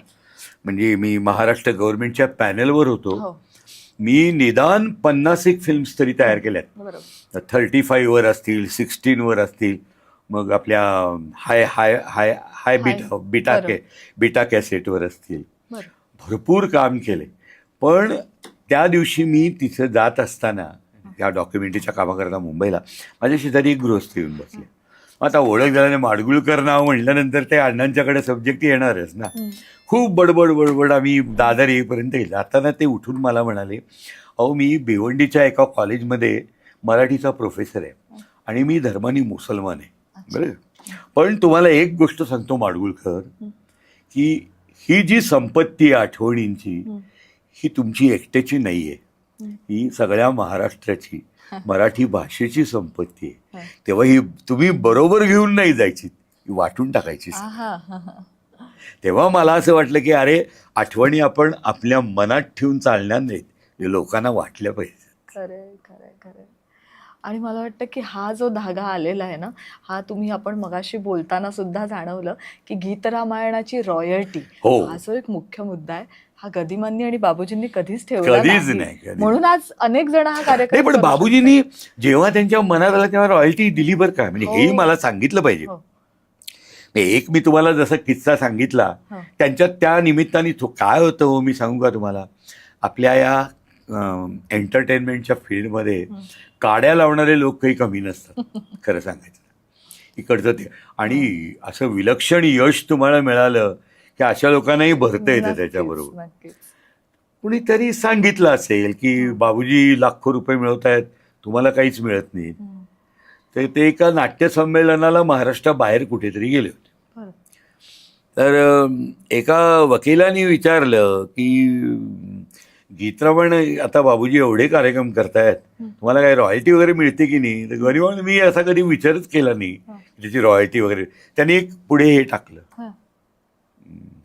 म्हणजे मी महाराष्ट्र गव्हर्नमेंटच्या पॅनलवर होतो. हो, मी निदान 50 फिल्म्स तरी तयार केल्यात. बरोबर. 35 वर असतील, 16 वर असतील, मग आपल्या हाय हाय हाय हाय बीटा बीटा बरं. बीटा कॅसेटवर असतील. बरं. भरपूर काम केले. पण त्या दिवशी मी तिथं जात असताना या डॉक्युमेंटरीच्या कामाकरता मुंबईला माझ्या शेजारी एक गृहस्थ येऊन बसले. आता ओळख झाल्याने माडगुळकर नाव म्हटल्यानंतर ते अण्णांच्याकडे सब्जेक्ट येणारच ना. खूप बडबड बडबड आम्ही दादर येईपर्यंत गेलो. आता ते उठून मला म्हणाले, अहो मी भिवंडीच्या एका कॉलेजमध्ये मराठीचा प्रोफेसर आहे आणि मी धर्मानी मुसलमान आहे. बरं, पण तुम्हाला एक गोष्ट सांगतो माडगुळकर, की ही जी संपत्ती आहे आठवणींची, ही तुमची एकट्याची नाही आहे, ही सगळ्या महाराष्ट्राची मराठी भाषेची संपत्ती आहे. तेव्हा ही तुम्ही बरोबर घेऊन नाही जायची, ही वाटून टाकायची. तेव्हा मला असं वाटलं की अरे आठवणी आपण आपल्या मनात ठेवून चालणार नाहीत, हे लोकांना वाटल्या पाहिजे. खरंय खरंय खरंय. आणि मला वाटतं की हा जो धागा आलेला आहे ना, हा तुम्ही आपण मगाशी बोलताना सुद्धा जाणवलं की गीत रामायणाची रॉयल्टी हो. हा जो एक मुख्य मुद्दा आहे, हा गदिमांनी आणि बाबूजींनी कधीच ठेवला कधीच नाही. नाही, कधीच. म्हणून आज अनेक जण हा नाही, कार्यक्रम पण करू बाबूजींनी जेव्हा त्यांच्या मनात आलं तेव्हा रॉयल्टी दिली बरं का. म्हणजे हो. हेही मला सांगितलं पाहिजे. हो. एक मी तुम्हाला जसा किस्सा सांगितला, हो. त्यांच्यात त्या निमित्ताने काय होतं हो, मी सांगू का तुम्हाला, आपल्या या एंटरटेनमेंटच्या फील्डमध्ये काड्या लावणारे लोक काही कमी नसतात खरं सांगायचं. इकडचं ते आणि असं विलक्षण यश तुम्हाला मिळालं की अशा लोकांनाही भरता येतं नक्कीच, त्याच्याबरोबर. नक्कीच. कुणीतरी सांगितलं असेल की बाबूजी लाखो रुपये मिळवत आहेत, तुम्हाला काहीच मिळत नाही. तर ते एका नाट्यसंमेलनाला महाराष्ट्राबाहेर कुठेतरी गेले होते. बरं. तर एका वकिलाने विचारलं की गीतरामायण आता बाबूजी एवढे कार्यक्रम करतायत, तुम्हाला काही रॉयल्टी वगैरे मिळते की नाही. तर गरीब मी असा कधी विचारच केला नाही त्याची रॉयल्टी वगैरे. त्यांनी एक पुढे हे टाकलं,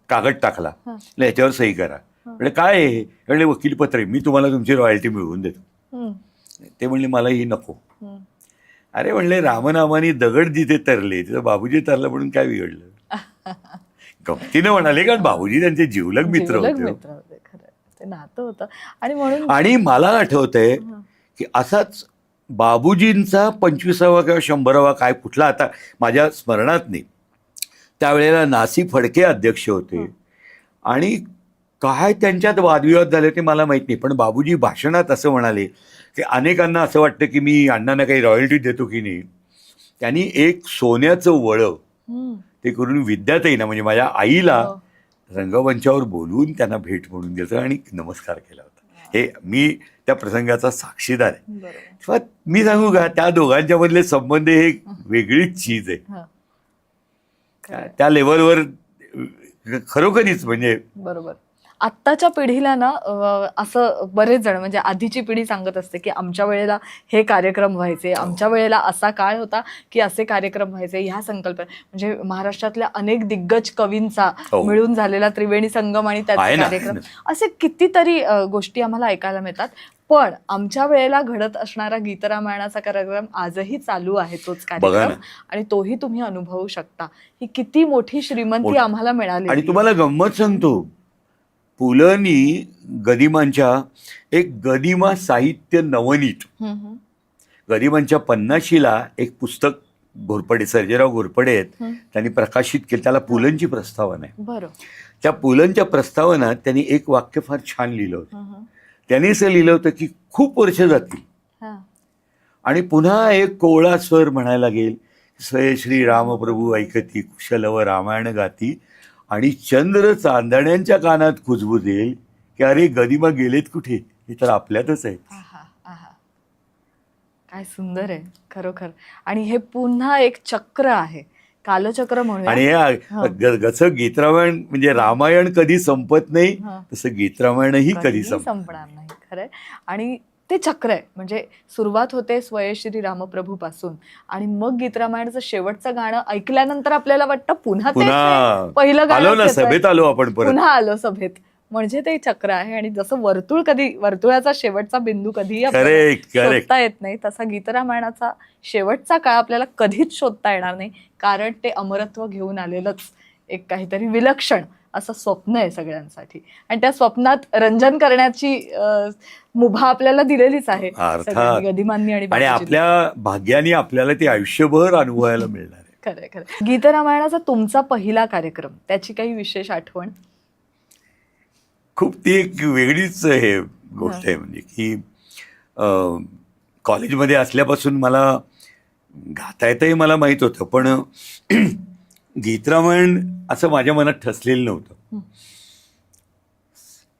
कागद टाकला, याच्यावर सही करा. म्हणजे काय आहे, म्हणजे वकीलपत्र आहे, मी तुम्हाला तुमची रॉयल्टी मिळवून देतो. ते म्हणले मला ही नको. अरे म्हणले रामनामानी दगड जिथे तरले तिथं बाबूजी तरला म्हणून काय बिघडलं. गमतीनं म्हणाले, कारण बाबूजी त्यांचे जिवलग मित्र होते. खरं ते नातं होतं. आणि म्हणून आणि मला आठवतंय की असाच बाबूजींचा 25वा किंवा 100वा काय कुठला आता माझ्या स्मरणात नाही, त्यावेळेला नासी फडके अध्यक्ष होते आणि काय त्यांच्यात वादविवाद झाले ते मला माहीत नाही. पण बाबूजी भाषणात असं म्हणाले की अनेकांना असं वाटतं की मी अण्णांना काही रॉयल्टी देतो की नाही. त्यांनी एक सोन्याचं वळं ते करून विद्याताईंना म्हणजे माझ्या आईला रंगमंचावर बोलवून त्यांना भेट म्हणून दिलं आणि नमस्कार केला होता. हे मी त्या प्रसंगाचा साक्षीदार आहे. तेव्हा मी सांगू का, त्या दोघांच्या मधले संबंध हे वेगळीच चीज आहे. त्या लेवलवर खरोखरीच म्हणजे बरोबर. आत्ताच्या पिढीला ना असं बरेच जण म्हणजे आधीची पिढी सांगत असते की आमच्या वेळेला हे कार्यक्रम व्हायचे, आमच्या वेळेला असा काळ होता की असे कार्यक्रम व्हायचे. ह्या संकल्पना म्हणजे महाराष्ट्रातल्या अनेक दिग्गज कवींचा मिळून झालेला त्रिवेणी संगम आणि त्याचे कार्यक्रम, असे कितीतरी गोष्टी आम्हाला ऐकायला मिळतात. पण आमच्या वेळेला घडत असणारा गीतरामायणाचा कार्यक्रम आजही चालू आहे, तोच कार्यक्रम, आणि तोही तुम्ही अनुभवू शकता. ही किती मोठी श्रीमंती आम्हाला मिळाली. आणि तुम्हाला गंमत सांगतो, पुलंनी गदिमांच्या एक गदिमा साहित्य नवनीत, गदिमांच्या 50शीला एक पुस्तक घोरपडे, सर्जेराव घोरपडे आहेत, त्यांनी प्रकाशित केलं. त्याला पुलंची प्रस्तावना आहे. बरं. त्या पुलंच्या प्रस्तावनात त्यांनी एक वाक्य फार छान लिहिलं होतं. त्यांनी असं लिहिलं होतं की खूप वर्ष जातील आणि पुन्हा एक कोवळा स्वर म्हणायला लागेल, स्वय श्री रामप्रभू ऐकती कुशलव रामायण गाती, आणि चंद्र चांदण्यांच्या कानात कुजबुजेल की अरे गदिमा गेलेत कुठे, हे तर आपल्यातच आहेत. काय सुंदर आहे खरोखर. आणि हे पुन्हा एक चक्र आहे, कालचक्र म्हणून. आणि जसं गीतरामायण म्हणजे रामायण कधी संपत नाही, तसं गीतरामायणही कधी संपणार नाही. खरंय. आणि ते चक्र आहे. म्हणजे सुरुवात होते स्वयश्री रामप्रभू पासून आणि मग गीत रामायणाचं शेवटचं गाणं ऐकल्यानंतर आपल्याला वाटतं पुन्हा तेच आहे. पहिलं आलो गाणं ना, सभेत आलो आपण परत. पुन्हा आलो सभेत. म्हणजे ते चक्र आहे आणि जसं वर्तुळाचा शेवटचा बिंदू कधीही आपल्याला शोधता येत नाही, तसा गीतरामायणाचा शेवटचा काळ आपल्याला कधीच शोधता येणार नाही. कारण ते अमरत्व घेऊन आलेलंच एक काहीतरी विलक्षण असं स्वप्न आहे सगळ्यांसाठी आणि त्या स्वप्नात रंजन करण्याची मुभा आपल्याला दिलेलीच आहे गदिमांनी आणि आपल्या भाग्याने आपल्याला ते आयुष्यभर अनुभवायला मिळणार आहे. खरंय खरं. गीतरामायणाचा तुमचा पहिला कार्यक्रम, त्याची काही विशेष आठवण? खूप ती एक वेगळीच हे गोष्ट आहे. म्हणजे की कॉलेजमध्ये असल्यापासून मला गाता येतही मला माहीत होतं, पण गीतरामायण असं माझ्या मनात ठसलेलं नव्हतं.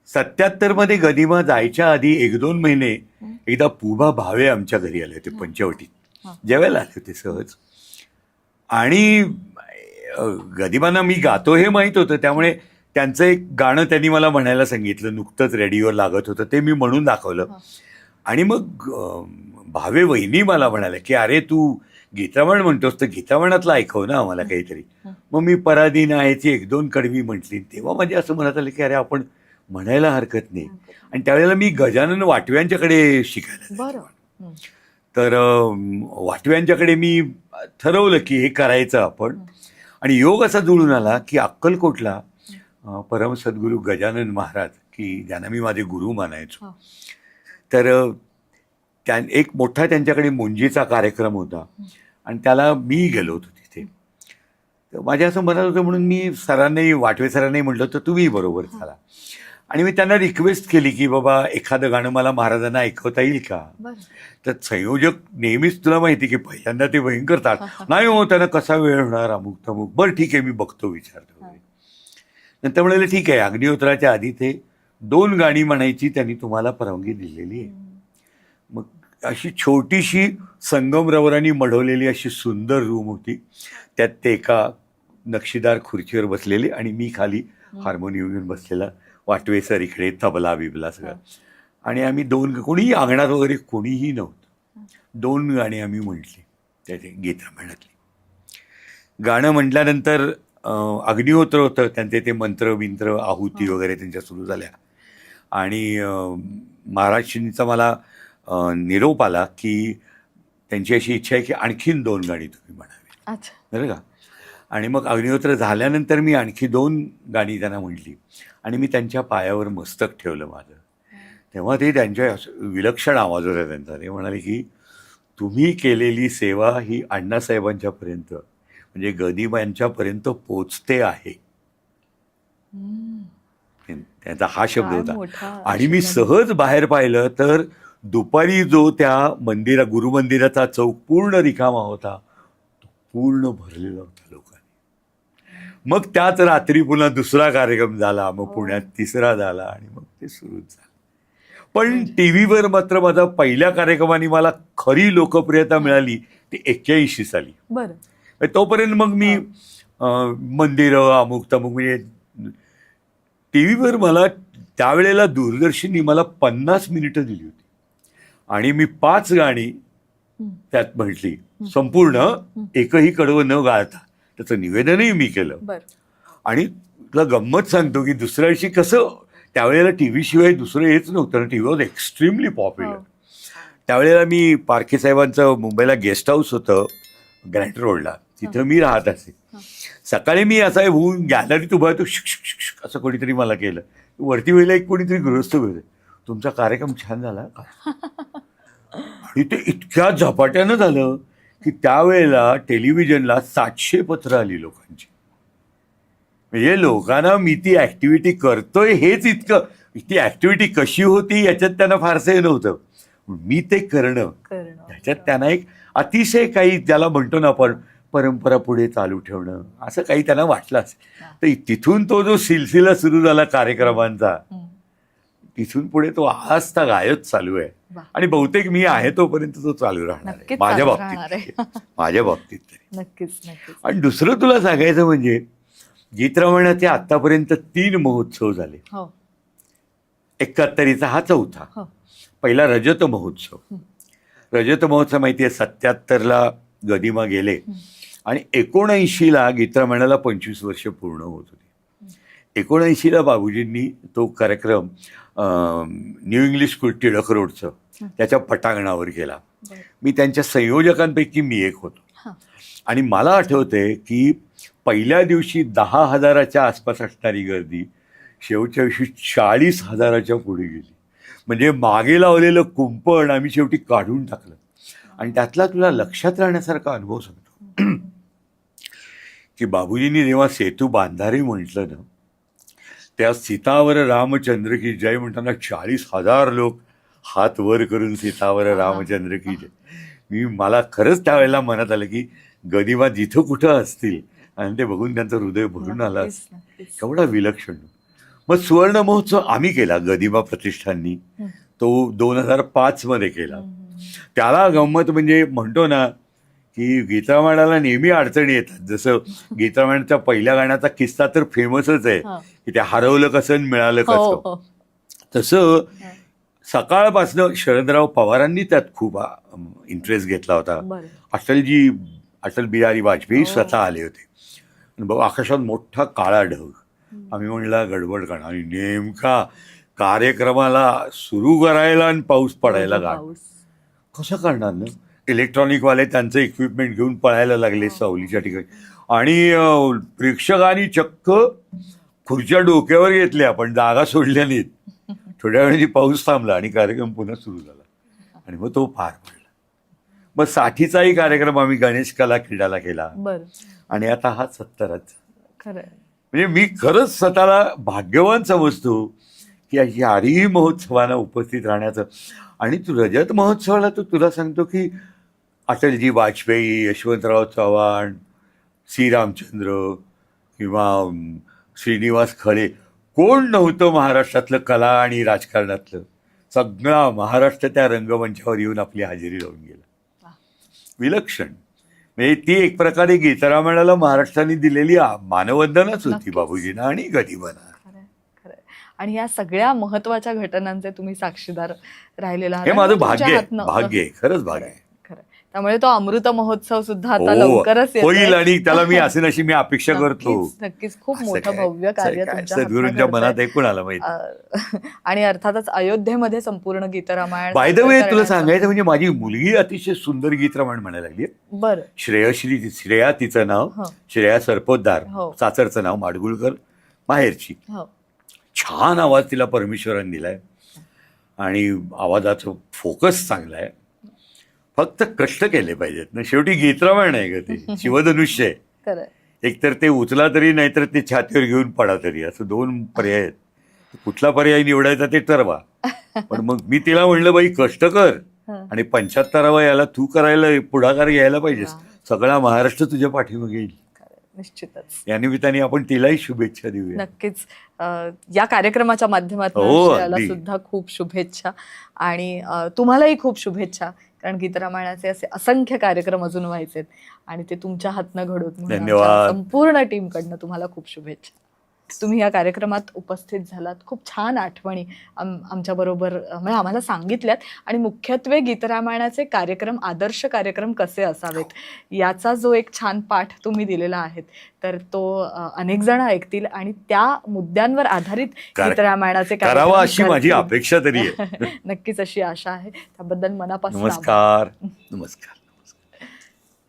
77 मध्ये गदिमा जायच्या आधी 1-2 महिने एकदा पुबा भावे आमच्या घरी आले होते पंचवटीत, जेवायला आले होते सहज. आणि गदिमांना मी गातो हे माहीत होतं, त्यामुळे त्यांचं एक गाणं त्यांनी मला म्हणायला सांगितलं, नुकतंच रेडिओवर लागत होतं, ते मी म्हणून दाखवलं. आणि मग भावे वहिनी मला म्हणाले की अरे तू गीतरामायण म्हणतोस तर गीतरामायणातलं ऐकव ना आम्हाला काहीतरी. मग मी पराधीन आहेची 1-2 कडवी म्हटली. तेव्हा म्हणजे असं म्हणत आलं की अरे आपण म्हणायला हरकत नाही. आणि त्यावेळेला मी गजानन वाटव्यांच्याकडे शिकायला, तर वाटव्यांच्याकडे मी ठरवलं की हे करायचं आपण. आणि योग असा जुळून आला की अक्कलकोटला परम सद्गुरू गजानन महाराज, की ज्यांना मी माझे गुरु मानायचो, तर एक मोठा त्यांच्याकडे मुंजीचा कार्यक्रम होता आणि त्याला मी गेलो होतो तिथे. तर माझ्या असं म्हणत होतं म्हणून मी वाटवे सरांनाही म्हटलं तर तुम्ही बरोबर झाला. आणि मी त्यांना रिक्वेस्ट केली की बाबा एखादं गाणं मला महाराजांना ऐकवता येईल का. तर संयोजक नेहमीच तुला माहिती की पहिल्यांदा ते भयंकर करतात, नाही हो त्यांना कसा वेळ होणार, अमुक तमुक, बरं ठीक आहे मी बघतो विचारतो. नंतर म्हणाले ठीक आहे, अग्निहोत्राच्या आधी ते 2 गाणी म्हणायची त्यांनी तुम्हाला परवानगी दिलेली आहे. मग अशी छोटीशी संगमरवरांनी मढवलेली अशी सुंदर रूम होती, त्यात ते एका नक्षीदार खुर्चीवर बसलेले आणि मी खाली हार्मोनियम घेऊन बसलेला, वाटवे सर इकडे, तबला बिबला सगळं. आणि आम्ही 2 कोणीही अंगणात वगैरे कोणीही नव्हतं, 2 गाणी आम्ही म्हटली त्याचे गीतरामायणातली. गाणं म्हटल्यानंतर अग्निहोत्र होतं, त्यांचे ते मंत्र बिंत्र आहुती वगैरे त्यांच्या सुरू झाल्या. आणि महाराजजींचा मला निरोप आला की त्यांची अशी इच्छा आहे की आणखीन 2 गाणी तुम्ही म्हणावी, बरं का. आणि मग अग्निहोत्र झाल्यानंतर मी आणखी 2 गाणी त्यांना म्हटली आणि मी त्यांच्या पायावर मस्तक ठेवलं माझं. तेव्हा ते त्यांच्या विलक्षण आवाज होता त्यांचा. ते म्हणाले की तुम्ही केलेली सेवा ही अण्णासाहेबांच्यापर्यंत म्हणजे गदिमांच्यापर्यंत पोचते आहे. त्यांचा हा शब्द होता. आणि मी सहज बाहेर पाहिलं तर दुपारी जो त्या गुरुमंदिराचा चौक पूर्ण रिकामा होता, तो पूर्ण भरलेला होता लोकांनी. मग त्याच रात्री पुन्हा दुसरा कार्यक्रम झाला, मग पुण्यात तिसरा झाला आणि मग ते सुरूच झालं. पण टीव्हीवर मात्र माझा पहिल्या कार्यक्रमाने मला खरी लोकप्रियता मिळाली ती 81 साली. तोपर्यंत मग मी मंदिरं अमुक तमुक म्हणजे टीव्हीवर मला त्यावेळेला दूरदर्शननी मला 50 मिनिटं दिली होती आणि मी 5 गाणी त्यात म्हटली संपूर्ण, एकही कडवं न गाळता. त्याचं निवेदनही मी केलं. आणि तुला गंमत सांगतो की दुसऱ्या दिवशी कसं, त्यावेळेला टीव्ही शिवाय दुसरं हेच नव्हतं ना, टीव्ही वॉज एक्स्ट्रीमली पॉप्युलर. त्यावेळेला मी पारखे साहेबांचं मुंबईला गेस्ट हाऊस होतं ग्रँट रोडला, तिथं मी राहत असे. सकाळी मी असा होऊन गॅलरीत उभा तो शिक असं कोणीतरी मला केलं. वरती वेळेला एक कोणीतरी गृहस्थ वेळ, तुमचा कार्यक्रम छान झाला का. आणि ते इतक्या झपाट्यानं झालं की त्यावेळेला टेलिव्हिजनला 700 पत्र आली लोकांची. म्हणजे लोकांना मी ती ऍक्टिव्हिटी करतोय हेच इतकं, ती ऍक्टिव्हिटी कशी होती याच्यात त्यांना फारसं हे नव्हतं, मी ते करणं ह्याच्यात त्यांना एक अतिशय काही ज्याला म्हणतो ना आपण परंपरा पुढे चालू ठेवणं असं काही त्यांना वाटलं असेल. तर तिथून तो जो सिलसिला सुरू झाला कार्यक्रमांचा, तिथून पुढे तो आजता गायच चालू आहे. आणि बहुतेक मी आहे तोपर्यंत तो चालू राहणार आहे माझ्या बाबतीत तरी. नक्कीच. आणि दुसरं तुला सांगायचं म्हणजे गीतरामायणाचे आतापर्यंत 3 महोत्सव झाले. 71चा हा 4था. पहिला रजत महोत्सव. रजत महोत्सव माहिती आहे 77ला गदिमा गेले आणि 79ला गीतरामायणाला 25 वर्ष पूर्ण होत होती. 79ला बाबूजींनी तो कार्यक्रम न्यू इंग्लिश स्कूल टिळक रोडचं त्याच्या पटांगणावर केला. मी त्यांच्या संयोजकांपैकी मी एक होतो. आणि मला आठवतंय की पहिल्या दिवशी 10,000च्या आसपास असणारी गर्दी शेवटच्या दिवशी 40,000च्या पुढे गेली. म्हणजे मागे लावलेलं कुंपण आम्ही शेवटी काढून टाकलं. आणि त्यातला तुला लक्षात राहण्यासारखा अनुभव सांगतो की बाबूजींनी जेव्हा सेतू बांधारे म्हटलं ना, त्या सीतावर रामचंद्र की जय म्हणताना 40,000 लोक हात वर करून सीतावर रामचंद्र की जय. मला खरंच त्यावेळेला मनात आलं की गदिमा जिथं कुठं असतील आणि ते बघून त्यांचं हृदय भरून आलं असतं. केवढा विलक्षण. मग सुवर्ण महोत्सव आम्ही केला गदिमा प्रतिष्ठाननी. तो 2005 केला. त्याला गंमत म्हणजे म्हणतो ना की गीतरामायणाला नेहमी अडचणी येतात. जसं गीतरामायणाच्या पहिल्या गाण्याचा किस्सा तर फेमसच आहे की ते हरवलं कसं मिळालं कसं. तसं सकाळपासनं शरदराव पवारांनी त्यात खूप इंटरेस्ट घेतला होता. अटल बिहारी वाजपेयी स्वतः आले होते. आकाशात मोठा काळा ढग. आम्ही म्हणलं गडबड करणार आणि नेमका कार्यक्रमाला सुरू करायला आणि पाऊस पडायला गाठ. कसं करणार ना. इलेक्ट्रॉनिकवाले त्यांचं इक्विपमेंट घेऊन पळायला लागले सावलीच्या ठिकाणी. आणि प्रेक्षकांनी चक्क खुर्च्या डोक्यावर घेतल्या पण जागा सोडल्या नाहीत. थोड्या वेळाने पाऊस थांबला आणि कार्यक्रम पुन्हा सुरू झाला आणि मग तो पार पडला. मग 60चाही कार्यक्रम आम्ही गणेश कला क्रीडाला केला. आणि आता हा 70चा. म्हणजे मी खरंच स्वतःला भाग्यवान समजतो की याही महोत्सवाला उपस्थित राहण्याचं. आणि तू रजत महोत्सवाला तुला सांगतो की अटलजी वाजपेयी, यशवंतराव चव्हाण, सी रामचंद्र किंवा श्रीनिवास खळे कोण नव्हतं महाराष्ट्रातलं कला आणि राजकारणातलं. सगळा महाराष्ट्र त्या रंगमंचावर येऊन आपली हजेरी लावून गेला. विलक्षण. म्हणजे ती एक प्रकारे गीतरामायणाला महाराष्ट्राने दिलेली मानवंदनाच होती बाबूजींना आणि गदिमांना. आणि या सगळ्या महत्वाच्या घटनांचे तुम्ही साक्षीदार राहिलेला हे माझं भाग्य आहे. खरंच भाग्य आहे. त्यामुळे तो अमृत महोत्सव सुद्धा आता लवकरच होईल आणि त्याला मी अशी मी अपेक्षा करतो. नक्कीच खूप मोठं भव्य कार्य सद्गुरूंच्या मनात ऐकून आलं माहिती. आणि अर्थातच अयोध्येमध्ये संपूर्ण गीतरामायण. बाय द वे तुला सांगायचं म्हणजे माझी मुलगी अतिशय सुंदर गीतरामायण म्हणायला लागली. बरं. श्रेया तिचं नाव. श्रेया सरपोतदार. सासरचं नाव माडगुळकर, माहेरची. छान आवाज तिला परमेश्वराने दिलाय आणि आवाजाचं फोकस चांगला आहे. फक्त कष्ट केले पाहिजेत ना. शेवटी गीतरामायण आहे का ते शिवधनुष्य आहे. एकतर ते उचला तरी नाहीतर ते छातीवर घेऊन पडा तरी, असं 2 पर्याय आहेत. कुठला पर्याय निवडायचा ते ठरवा. पण मग मी तिला म्हणलं बाई कष्ट कर आणि 75व्या याला तू करायला पुढाकार घ्यायला पाहिजेस. सगळा महाराष्ट्र तुझ्या पाठीमागे येईल. निश्चितच. या निमित्ताने आपण तिलाही शुभेच्छा देऊया. नक्कीच. या कार्यक्रमाच्या माध्यमातून सुद्धा खूप शुभेच्छा आणि तुम्हालाही खूप शुभेच्छा. कारण गीतरामायणाचे असे असंख्य कार्यक्रम अजून व्हायचे आणि ते तुमच्या हातनं घडवत. धन्यवाद. संपूर्ण टीमकडनं तुम्हाला खूप शुभेच्छा. तुम्ही या कार्यक्रमात उपस्थित झालात. खूप छान आठवणी आमच्याबरोबर म्हणजे आम्हाला सांगितल्यात आणि मुख्यत्वे गीतरामायणाचे कार्यक्रम, आदर्श कार्यक्रम कसे असावेत याचा जो एक छान पाठ तुम्ही दिलेला आहे तर तो अनेक जण ऐकतील आणि त्या मुद्द्यांवर आधारित गीतरामायणाचे कार्यक्रम अशी माझी अपेक्षा तरी आहे. नक्कीच अशी आशा आहे. त्याबद्दल मनापासून नमस्कार.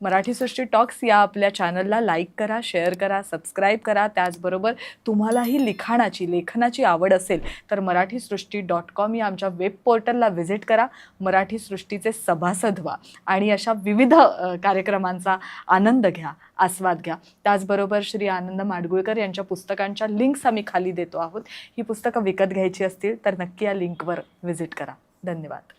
मराठी सृष्टी टॉक्स या आपल्या चॅनलला लाईक करा, शेअर करा, सबस्क्राईब करा. त्याचबरोबर तुम्हालाही लेखनाची आवड असेल तर मराठीसृष्टी.com या आमच्या वेब पोर्टलला व्हिजिट करा. मराठी सृष्टीचे सभासद व्हा आणि अशा विविध कार्यक्रमांचा आनंद घ्या, आस्वाद घ्या. त्याचबरोबर श्री आनंद माडगुळकर यांच्या पुस्तकांच्या लिंक्स आम्ही खाली देतो आहोत. ही पुस्तकं विकत घ्यायची असतील तर नक्की या लिंकवर व्हिजिट करा. धन्यवाद.